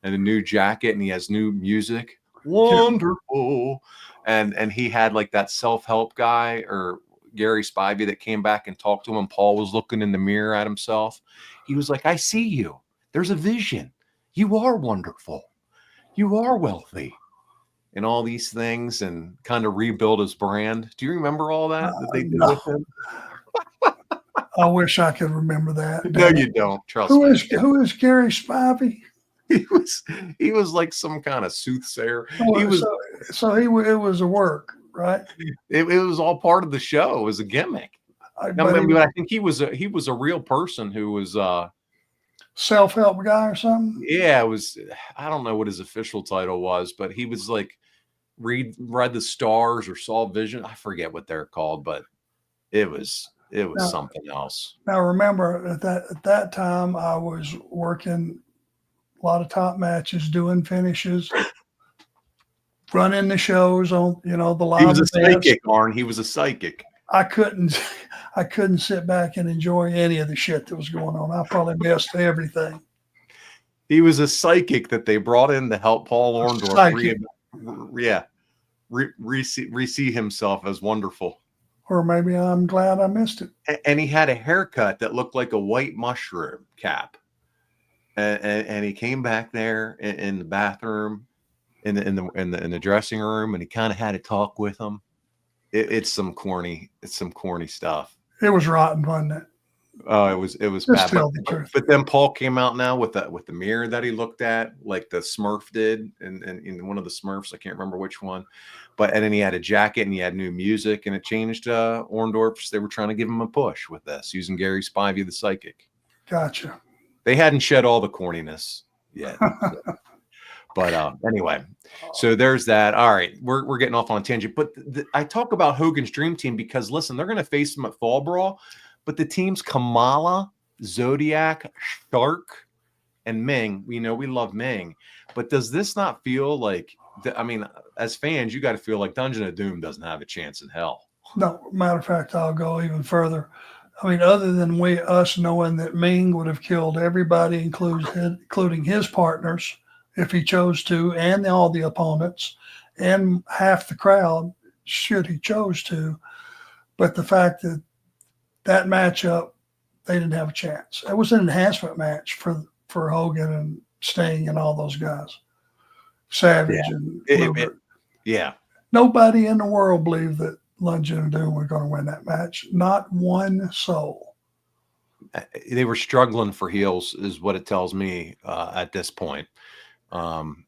and a new jacket, and he has new music. Wonderful. And he had like that self-help guy, or Gary Spivey, that came back and talked to him. Paul was looking in the mirror at himself. He was like, "I see you. There's a vision. You are wonderful. You are wealthy," and all these things, and kind of rebuild his brand. Do you remember all that they did with him? I wish I could remember that. No, you don't. Trust me. Who is Gary Spivey? He was like some kind of soothsayer. It was a work, right? It was all part of the show. It was a gimmick. I think he was a real person who was self-help guy or something. Yeah, it was. I don't know what his official title was, but he was like read the stars or saw vision. I forget what they're called, but it was something else. Now remember, at that time I was working a lot of top matches, doing finishes. running the shows on, the live He was a events. psychic, Arn. He was a psychic. I couldn't sit back and enjoy any of the shit that was going on. I probably missed everything. He was a psychic that they brought in to help Paul Orndorff re-see himself as wonderful. Or maybe I'm glad I missed it. And he had a haircut that looked like a white mushroom cap. And he came back there in the bathroom, in the dressing room, and he kind of had a talk with him. It's some corny stuff. It was rotten, wasn't it? Oh, it was bad. But then Paul came out now with the mirror that he looked at, like the Smurf did, and in one of the Smurfs, I can't remember which one. And then he had a jacket and he had new music, and it changed Orndorff's. They were trying to give him a push with this, using Gary Spivey the psychic. Gotcha. They hadn't shed all the corniness yet. But anyway, so there's that. All right, we're getting off on a tangent. But I talk about Hogan's Dream Team because, listen, they're going to face them at Fall Brawl. But the teams Kamala, Zodiac, Shark, and Ming, we know we love Ming. But does this not feel like, as fans, you got to feel like Dungeon of Doom doesn't have a chance in hell? No, matter of fact, I'll go even further. Other than us knowing that Ming would have killed everybody, including his partners, if he chose to, and all the opponents, and half the crowd, should he chose to. But the fact that matchup, they didn't have a chance. It was an enhancement match for Hogan and Sting and all those guys. Savage and Luger. Nobody in the world believed that Dungeon of Doom were going to win that match. Not one soul. They were struggling for heels, is what it tells me at this point. And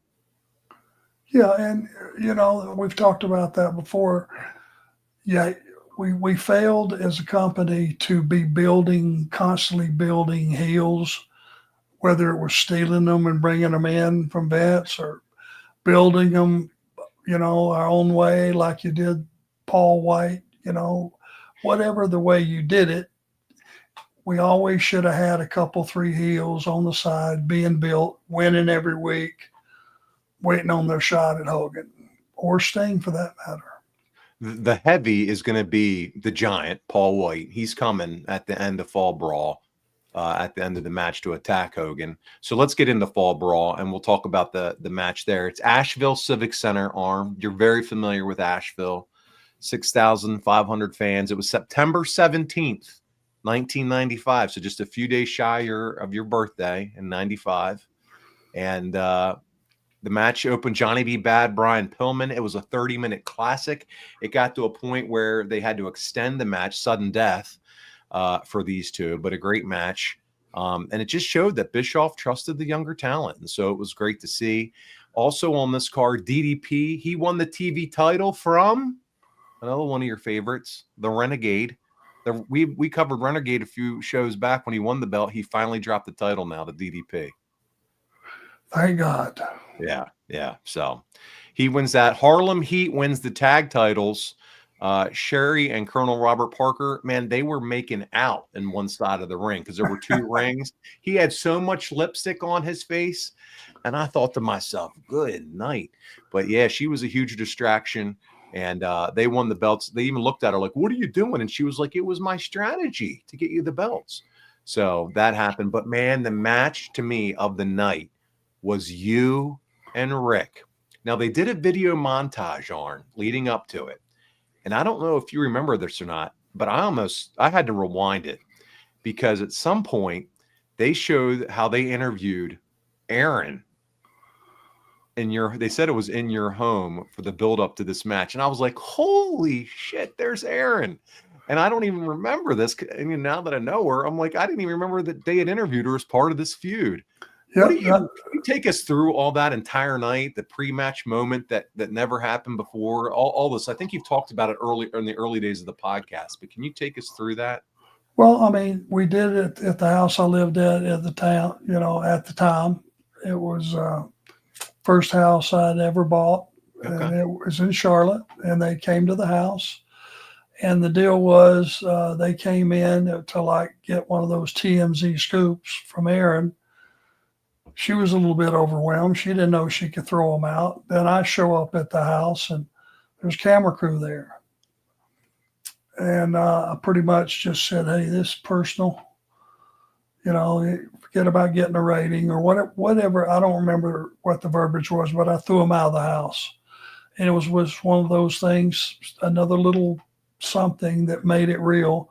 we've talked about that before. Yeah, we failed as a company to be constantly building heels, whether it was stealing them and bringing them in from vets or building them, our own way, like you did Paul White, whatever the way you did it. We always should have had a couple, 3 heels on the side being built, winning every week, waiting on their shot at Hogan or Sting for that matter. The heavy is going to be the giant, Paul White. He's coming at the end of Fall Brawl, at the end of the match to attack Hogan. So let's get into Fall Brawl, and we'll talk about the match there. It's Asheville Civic Center, Arm. You're very familiar with Asheville. 6,500 fans. It was September 17th. 1995, so just a few days shy of your birthday in 95. And the match opened Johnny B. Bad, Brian Pillman. It was a 30-minute classic. It got to a point where they had to extend the match, sudden death, for these two, but a great match. And it just showed that Bischoff trusted the younger talent, and so it was great to see. Also on this card, DDP, he won the TV title from another one of your favorites, the Renegade. We covered Renegade a few shows back when he won the belt. He finally dropped the title now, the DDP. Thank God. Yeah. So he wins that. Harlem Heat wins the tag titles. Sherry and Colonel Robert Parker, man, they were making out in one side of the ring because there were 2 rings. He had so much lipstick on his face. And I thought to myself, good night. But yeah, she was a huge distraction. And they won the belts. They even looked at her like, what are you doing? And she was like, it was my strategy to get you the belts. So that happened. But, man, the match to me of the night was you and Rick. Now, they did a video montage, Arn, leading up to it. And I don't know if you remember this or not, but I had to rewind it because at some point they showed how they interviewed Aaron. They said it was in your home for the build up to this match. And I was like, holy shit, there's Aaron. And I don't even remember this. Now that I know her, I'm like, I didn't even remember that they had interviewed her as part of this feud. Can you take us through all that entire night, the pre-match moment that never happened before, all this? I think you've talked about it in the early days of the podcast, but can you take us through that? Well, we did it at the house I lived at the town, at the time. It was first house I'd ever bought, and it was in Charlotte, and they came to the house. And the deal was they came in to get one of those TMZ scoops from Aaron. she was a little bit overwhelmed. She didn't know she could throw them out. Then I show up at the house and there's camera crew there. And I pretty much just said, hey, this is personal. Forget about getting a rating or whatever. I don't remember what the verbiage was, but I threw them out of the house. And it was one of those things, another little something that made it real.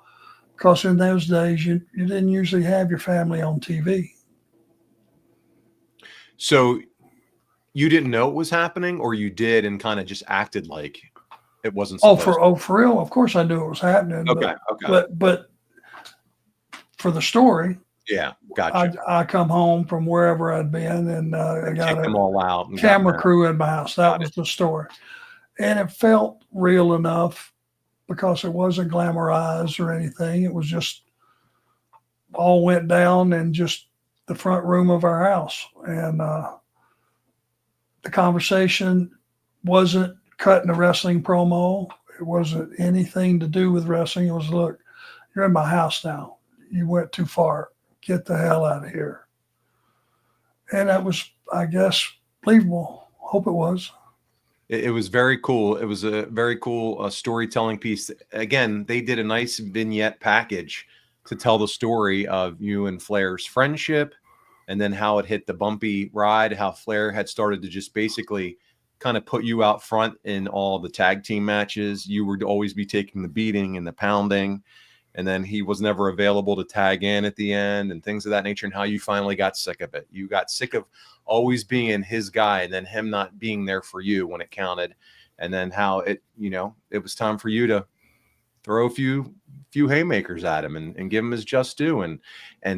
Because in those days, you didn't usually have your family on TV. So you didn't know it was happening, or you did and kind of just acted like it wasn't supposed for real? Of course I knew it was happening. Okay. But for the story, yeah, gotcha. I come home from wherever I'd been, and I got them all out. And camera crew in my house. That was the story, and it felt real enough because it wasn't glamorized or anything. It was just all went down in just the front room of our house, and the conversation wasn't cutting a wrestling promo. It wasn't anything to do with wrestling. It was, look, you're in my house now. You went too far. Get the hell out of here. And that was, I guess, believable. Hope it was. It was very cool. It was a very cool storytelling piece. Again, they did a nice vignette package to tell the story of you and Flair's friendship, and then how it hit the bumpy ride, how Flair had started to just basically kind of put you out front in all the tag team matches. You would always be taking the beating and the pounding, and then he was never available to tag in at the end and things of that nature, and how you finally got sick of it. You got sick of always being his guy and then him not being there for you when it counted, and then how it was time for you to throw a few haymakers at him and give him his just due. And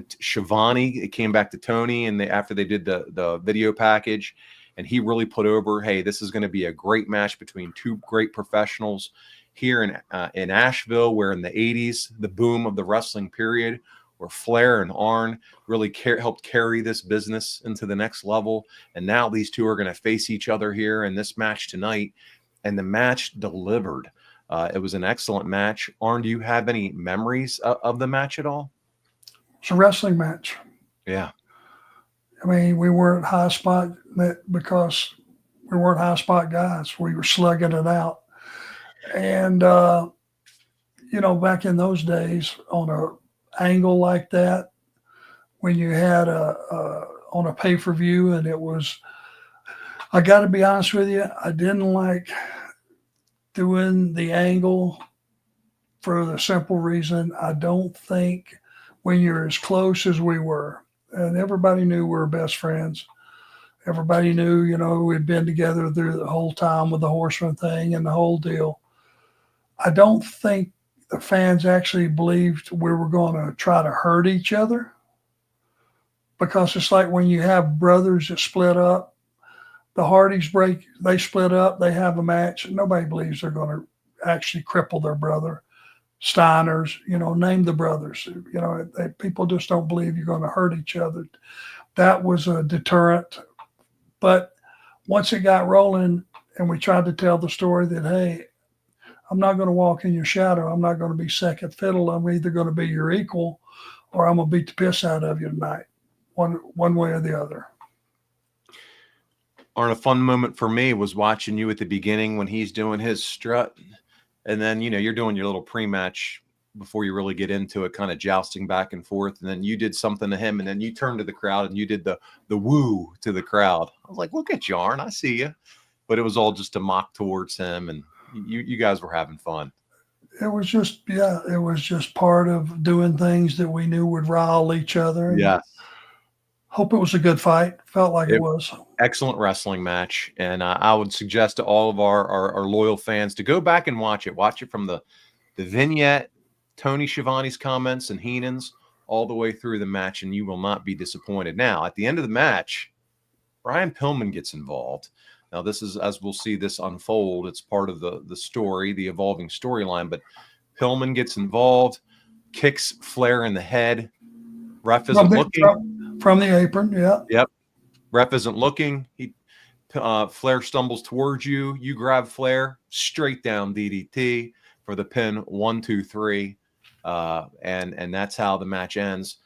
Shivani, it came back to Tony, and after they did the video package, and he really put over, hey, this is going to be a great match between two great professionals here in Asheville, where in the 80s, the boom of the wrestling period, where Flair and Arn really helped carry this business into the next level. And now these two are going to face each other here in this match tonight. And the match delivered. It was an excellent match. Arn, do you have any memories of the match at all? It's a wrestling match. Yeah. I mean, we weren't high spot because we weren't high spot guys. We were slugging it out. And, back in those days on a angle like that, when you had on a pay-per-view, and it was, I got to be honest with you, I didn't like doing the angle for the simple reason I don't think when you're as close as we were, and everybody knew we were best friends. Everybody knew, we'd been together through the whole time with the Horsemen thing and the whole deal. I don't think the fans actually believed we were going to try to hurt each other, because it's like when you have brothers that split up, the Hardys they split up, they have a match, and nobody believes they're going to actually cripple their brother. Steiners, name the brothers. People just don't believe you're going to hurt each other. That was a deterrent. But once it got rolling and we tried to tell the story that, hey, I'm not going to walk in your shadow. I'm not going to be second fiddle. I'm either going to be your equal, or I'm going to beat the piss out of you tonight, one way or the other. Arn, a fun moment for me was watching you at the beginning when he's doing his strut. And then, you're doing your little pre-match before you really get into it, kind of jousting back and forth. And then you did something to him, and then you turned to the crowd and you did the woo to the crowd. I was like, look at you, Arn, I see you. But it was all just a mock towards him, and you guys were having fun. It was just part of doing things that we knew would rile each other. Yeah. Hope it was a good fight. Felt like it was. Excellent wrestling match. And I would suggest to all of our loyal fans to go back and watch it. Watch it from the vignette, Tony Schiavone's comments, and Heenan's all the way through the match, and you will not be disappointed. Now, at the end of the match, Brian Pillman gets involved. Now, this is, as we'll see this unfold, it's part of the story, the evolving storyline. But Pillman gets involved, kicks Flair in the head. Ref isn't looking. From the apron, yeah. Yep. Ref isn't looking. Flair stumbles towards you. You grab Flair, straight down DDT for the pin. 1, 2, 3. And that's how the match ends.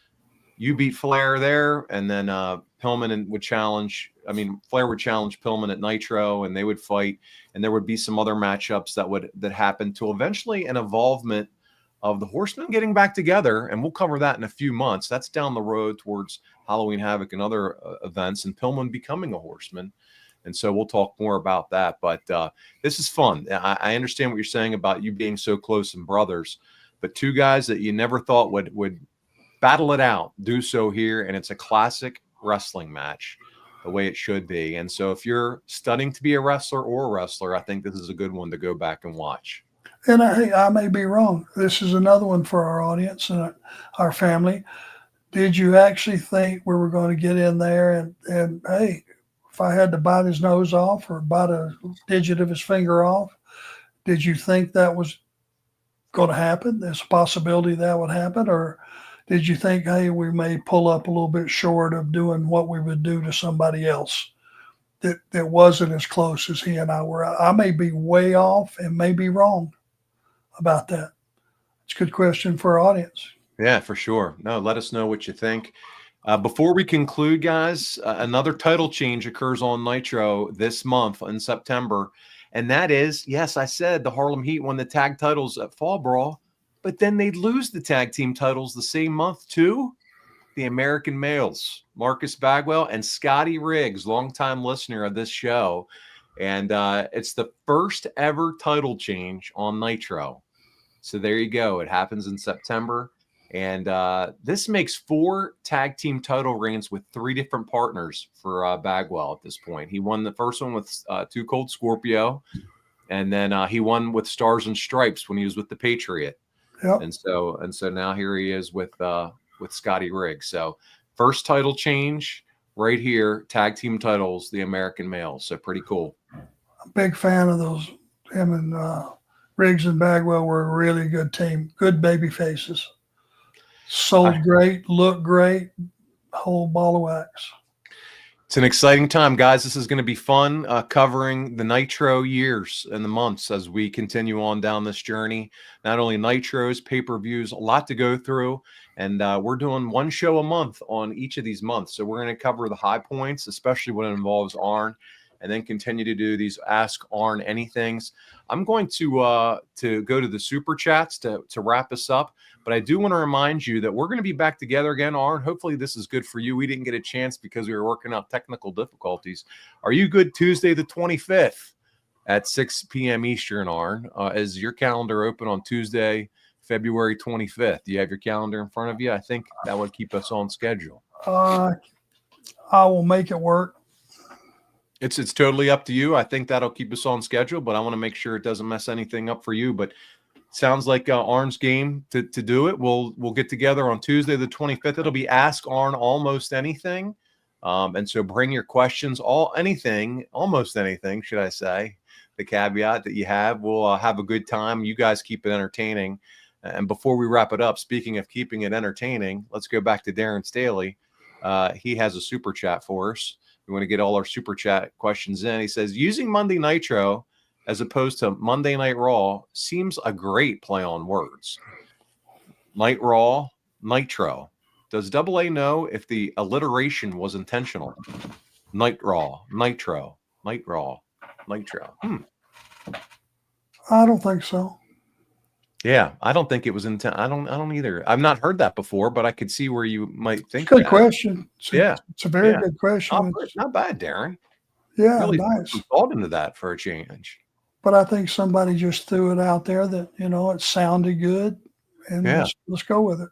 you beat Flair there, and then Pillman would challenge. I mean, Flair would challenge Pillman at Nitro, and they would fight, and there would be some other matchups that happened to eventually an involvement of the Horsemen getting back together, and we'll cover that in a few months. That's down the road towards Halloween Havoc and other events, and Pillman becoming a Horseman. And so we'll talk more about that. But this is fun. I understand what you're saying about you being so close and brothers, but two guys that you never thought would battle it out, do so here. And it's a classic wrestling match, the way it should be. And so if you're studying to be a wrestler or a wrestler, I think this is a good one to go back and watch. And I may be wrong. This is another one for our audience and our family. Did you actually think we were going to get in there and hey, if I had to bite his nose off or bite a digit of his finger off, did you think that was going to happen? There's a possibility that would happen? Or did you think, hey, we may pull up a little bit short of doing what we would do to somebody else that wasn't as close as he and I were? I may be way off and may be wrong about that. It's a good question for our audience. Yeah, for sure. No, let us know what you think. Before we conclude, guys, another title change occurs on Nitro this month in September. And that is, yes, I said the Harlem Heat won the tag titles at Fall Brawl, but then they'd lose the tag team titles the same month to the American Males, Marcus Bagwell and Scotty Riggs, longtime listener of this show. And it's the first ever title change on Nitro. So there you go. It happens in September. And this makes 4 tag team title reigns with 3 different partners for Bagwell at this point. He won the first one with Too Cold Scorpio, and then he won with Stars and Stripes when he was with the Patriot. Yep. And so now here he is with Scotty Riggs. So first title change right here, tag team titles, the American Males. So pretty cool. I'm a big fan of those. Him and Riggs and Bagwell were a really good team. Good baby faces. Sold great, looked great, whole ball of wax. It's an exciting time, guys. This is going to be fun covering the Nitro years and the months as we continue on down this journey. Not only Nitros, pay-per-views, a lot to go through. And we're doing one show a month on each of these months. So we're going to cover the high points, especially when it involves ARN, and then continue to do these Ask ARN Anythings. I'm going to go to the Super Chats to wrap us up. But I do want to remind you that we're going to be back together again, Arn. Hopefully this is good for you. We didn't get a chance because we were working out technical difficulties. Are you good Tuesday the 25th at 6 p.m. Eastern, Arn? Is your calendar open on Tuesday, February 25th? Do you have your calendar in front of you? I think that would keep us on schedule. I will make it work. It's totally up to you. I think that'll keep us on schedule, but I want to make sure it doesn't mess anything up for you. But sounds like Arn's game to do it. We'll get together on Tuesday the 25th. It'll be Ask Arn Almost Anything. And so bring your questions, almost anything, should I say, the caveat that you have. We'll have a good time. You guys keep it entertaining. And before we wrap it up, speaking of keeping it entertaining, let's go back to Darren Staley. He has a super chat for us. We want to get all our super chat questions in. He says, using Monday Nitro as opposed to Monday Night Raw seems a great play on words. Night Raw, Nitro. Does AA know if the alliteration was intentional? Night Raw, Nitro, Night Raw, Nitro. I don't think so. Yeah, I don't think it was intent. I don't either. I've not heard that before, but I could see where you might think. Good question. It's a very good question. Not bad, Darren. Yeah, really nice. Thought into that for a change. But I think somebody just threw it out there that, it sounded good, and let's go with it.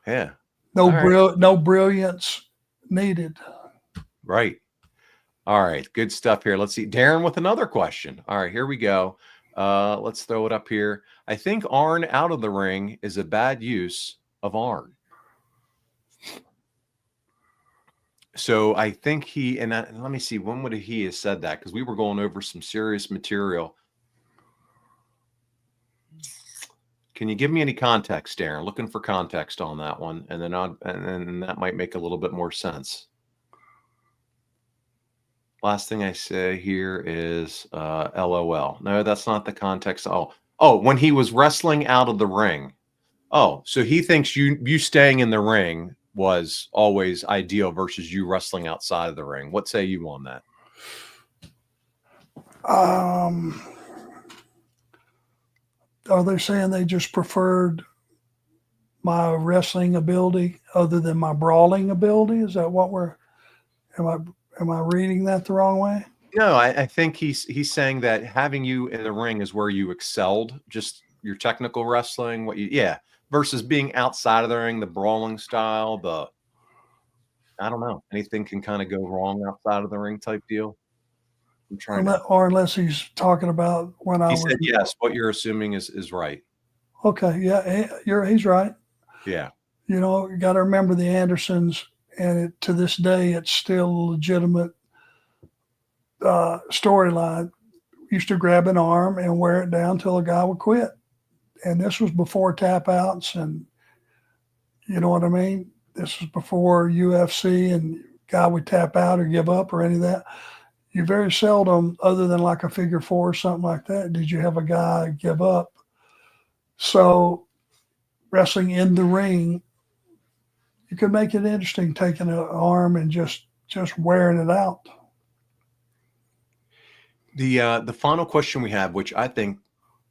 Yeah. No brilliance needed. Right. All right. Good stuff here. Let's see. Darren with another question. All right, here we go. Let's throw it up here. I think Arn out of the ring is a bad use of Arn. So I think let me see, when would he have said that? Because we were going over some serious material. Can you give me any context, Darren? Looking for context on that one, and then that might make a little bit more sense. Last thing I say here is LOL. No, that's not the context. Oh, when he was wrestling out of the ring. Oh, so he thinks you staying in the ring was always ideal versus you wrestling outside of the ring. What say you on that? Are they saying they just preferred my wrestling ability other than my brawling ability? Is that what am I reading that the wrong way? No, I think he's saying that having you in the ring is where you excelled, just your technical wrestling, versus being outside of the ring, the brawling style, I don't know, anything can kind of go wrong outside of the ring type deal. I'm trying or unless he's talking about when I was. He said yes. What you're assuming is right. Okay, yeah, he's right. Yeah. You know, you got to remember the Andersons, and to this day, it's still a legitimate storyline. Used to grab an arm and wear it down till a guy would quit. And this was before tap outs, and you know what I mean? This was before UFC and guy would tap out or give up or any of that. You very seldom, other than like a figure four or something like that, did you have a guy give up. So wrestling in the ring, you could make it interesting, taking an arm and just wearing it out. The final question we have, which I think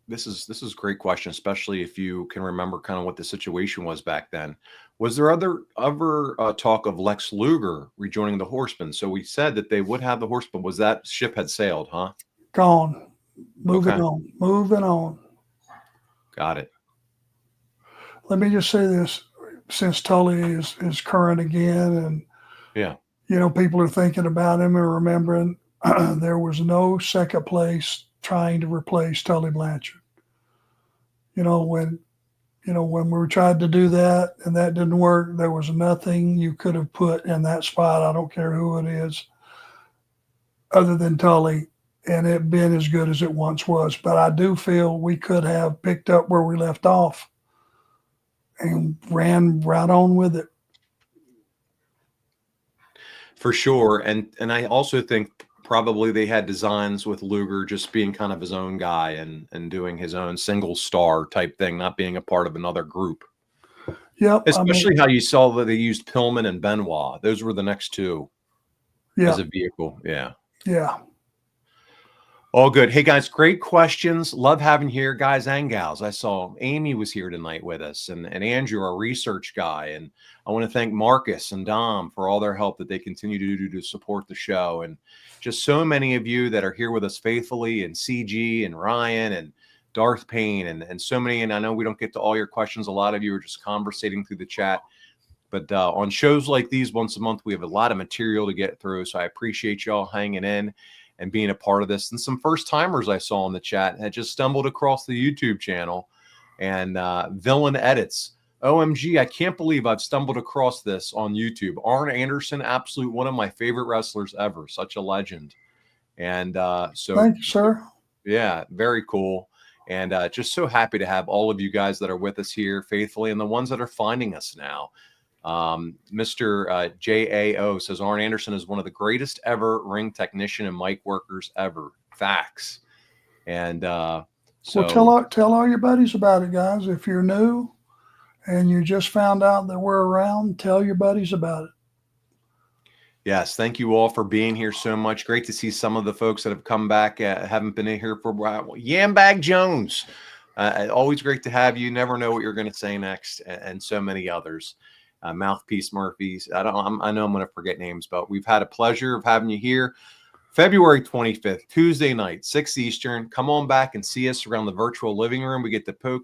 this is a great question, especially if you can remember kind of what the situation was back then. Was there ever talk of Lex Luger rejoining the Horsemen? So we said that they would have the Horsemen. Was that ship had sailed, huh? Gone. Moving on. Got it. Let me just say this, since Tully is current again, and you know, people are thinking about him and remembering there was no second place trying to replace Tully Blanchard. When we tried to do that and that didn't work, there was nothing you could have put in that spot. I don't care who it is, other than Tully, and it been as good as it once was. But I do feel we could have picked up where we left off and ran right on with it. For sure. And I also think probably they had designs with Luger just being kind of his own guy and doing his own single star type thing, not being a part of another group. Yep. Especially how you saw that they used Pillman and Benoit. Those were the next two as a vehicle. Yeah. Yeah. All good. Hey, guys, great questions. Love having you here, guys and gals. I saw Amy was here tonight with us, and Andrew, our research guy. And I want to thank Marcus and Dom for all their help that they continue to do to support the show. And just so many of you that are here with us faithfully, and CG and Ryan and Darth Payne and so many. And I know we don't get to all your questions. A lot of you are just conversating through the chat. But on shows like these once a month, we have a lot of material to get through. So I appreciate y'all hanging in and being a part of this. And some first timers I saw in the chat had just stumbled across the YouTube channel, and Villain Edits. OMG, I can't believe I've stumbled across this on YouTube. Arn Anderson, absolute one of my favorite wrestlers ever. Such a legend. And so thank you, sir. Yeah, very cool. And just so happy to have all of you guys that are with us here faithfully, and the ones that are finding us now. Mr. JAO says Arn Anderson is one of the greatest ever ring technician and mic workers ever. Facts. And so tell all your buddies about it, guys. If you're new and you just found out that we're around, tell your buddies about it. Yes, thank you all for being here so much. Great to see some of the folks that have come back, haven't been in here for a while. Yambag Jones, always great to have you. Never know what you're going to say next, and so many others. Mouthpiece Murphys. I know I'm going to forget names, but we've had a pleasure of having you here. February 25th, Tuesday night, 6 Eastern. Come on back and see us around the virtual living room. We get to pick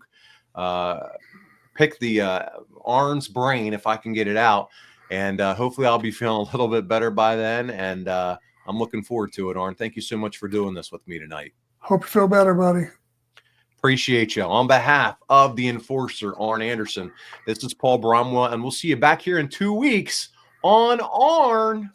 the Arn's brain if I can get it out. And hopefully I'll be feeling a little bit better by then. And I'm looking forward to it, Arn. Thank you so much for doing this with me tonight. Hope you feel better, buddy. Appreciate you. On behalf of the Enforcer, Arn Anderson, this is Paul Bromwell, and we'll see you back here in 2 weeks on Arn.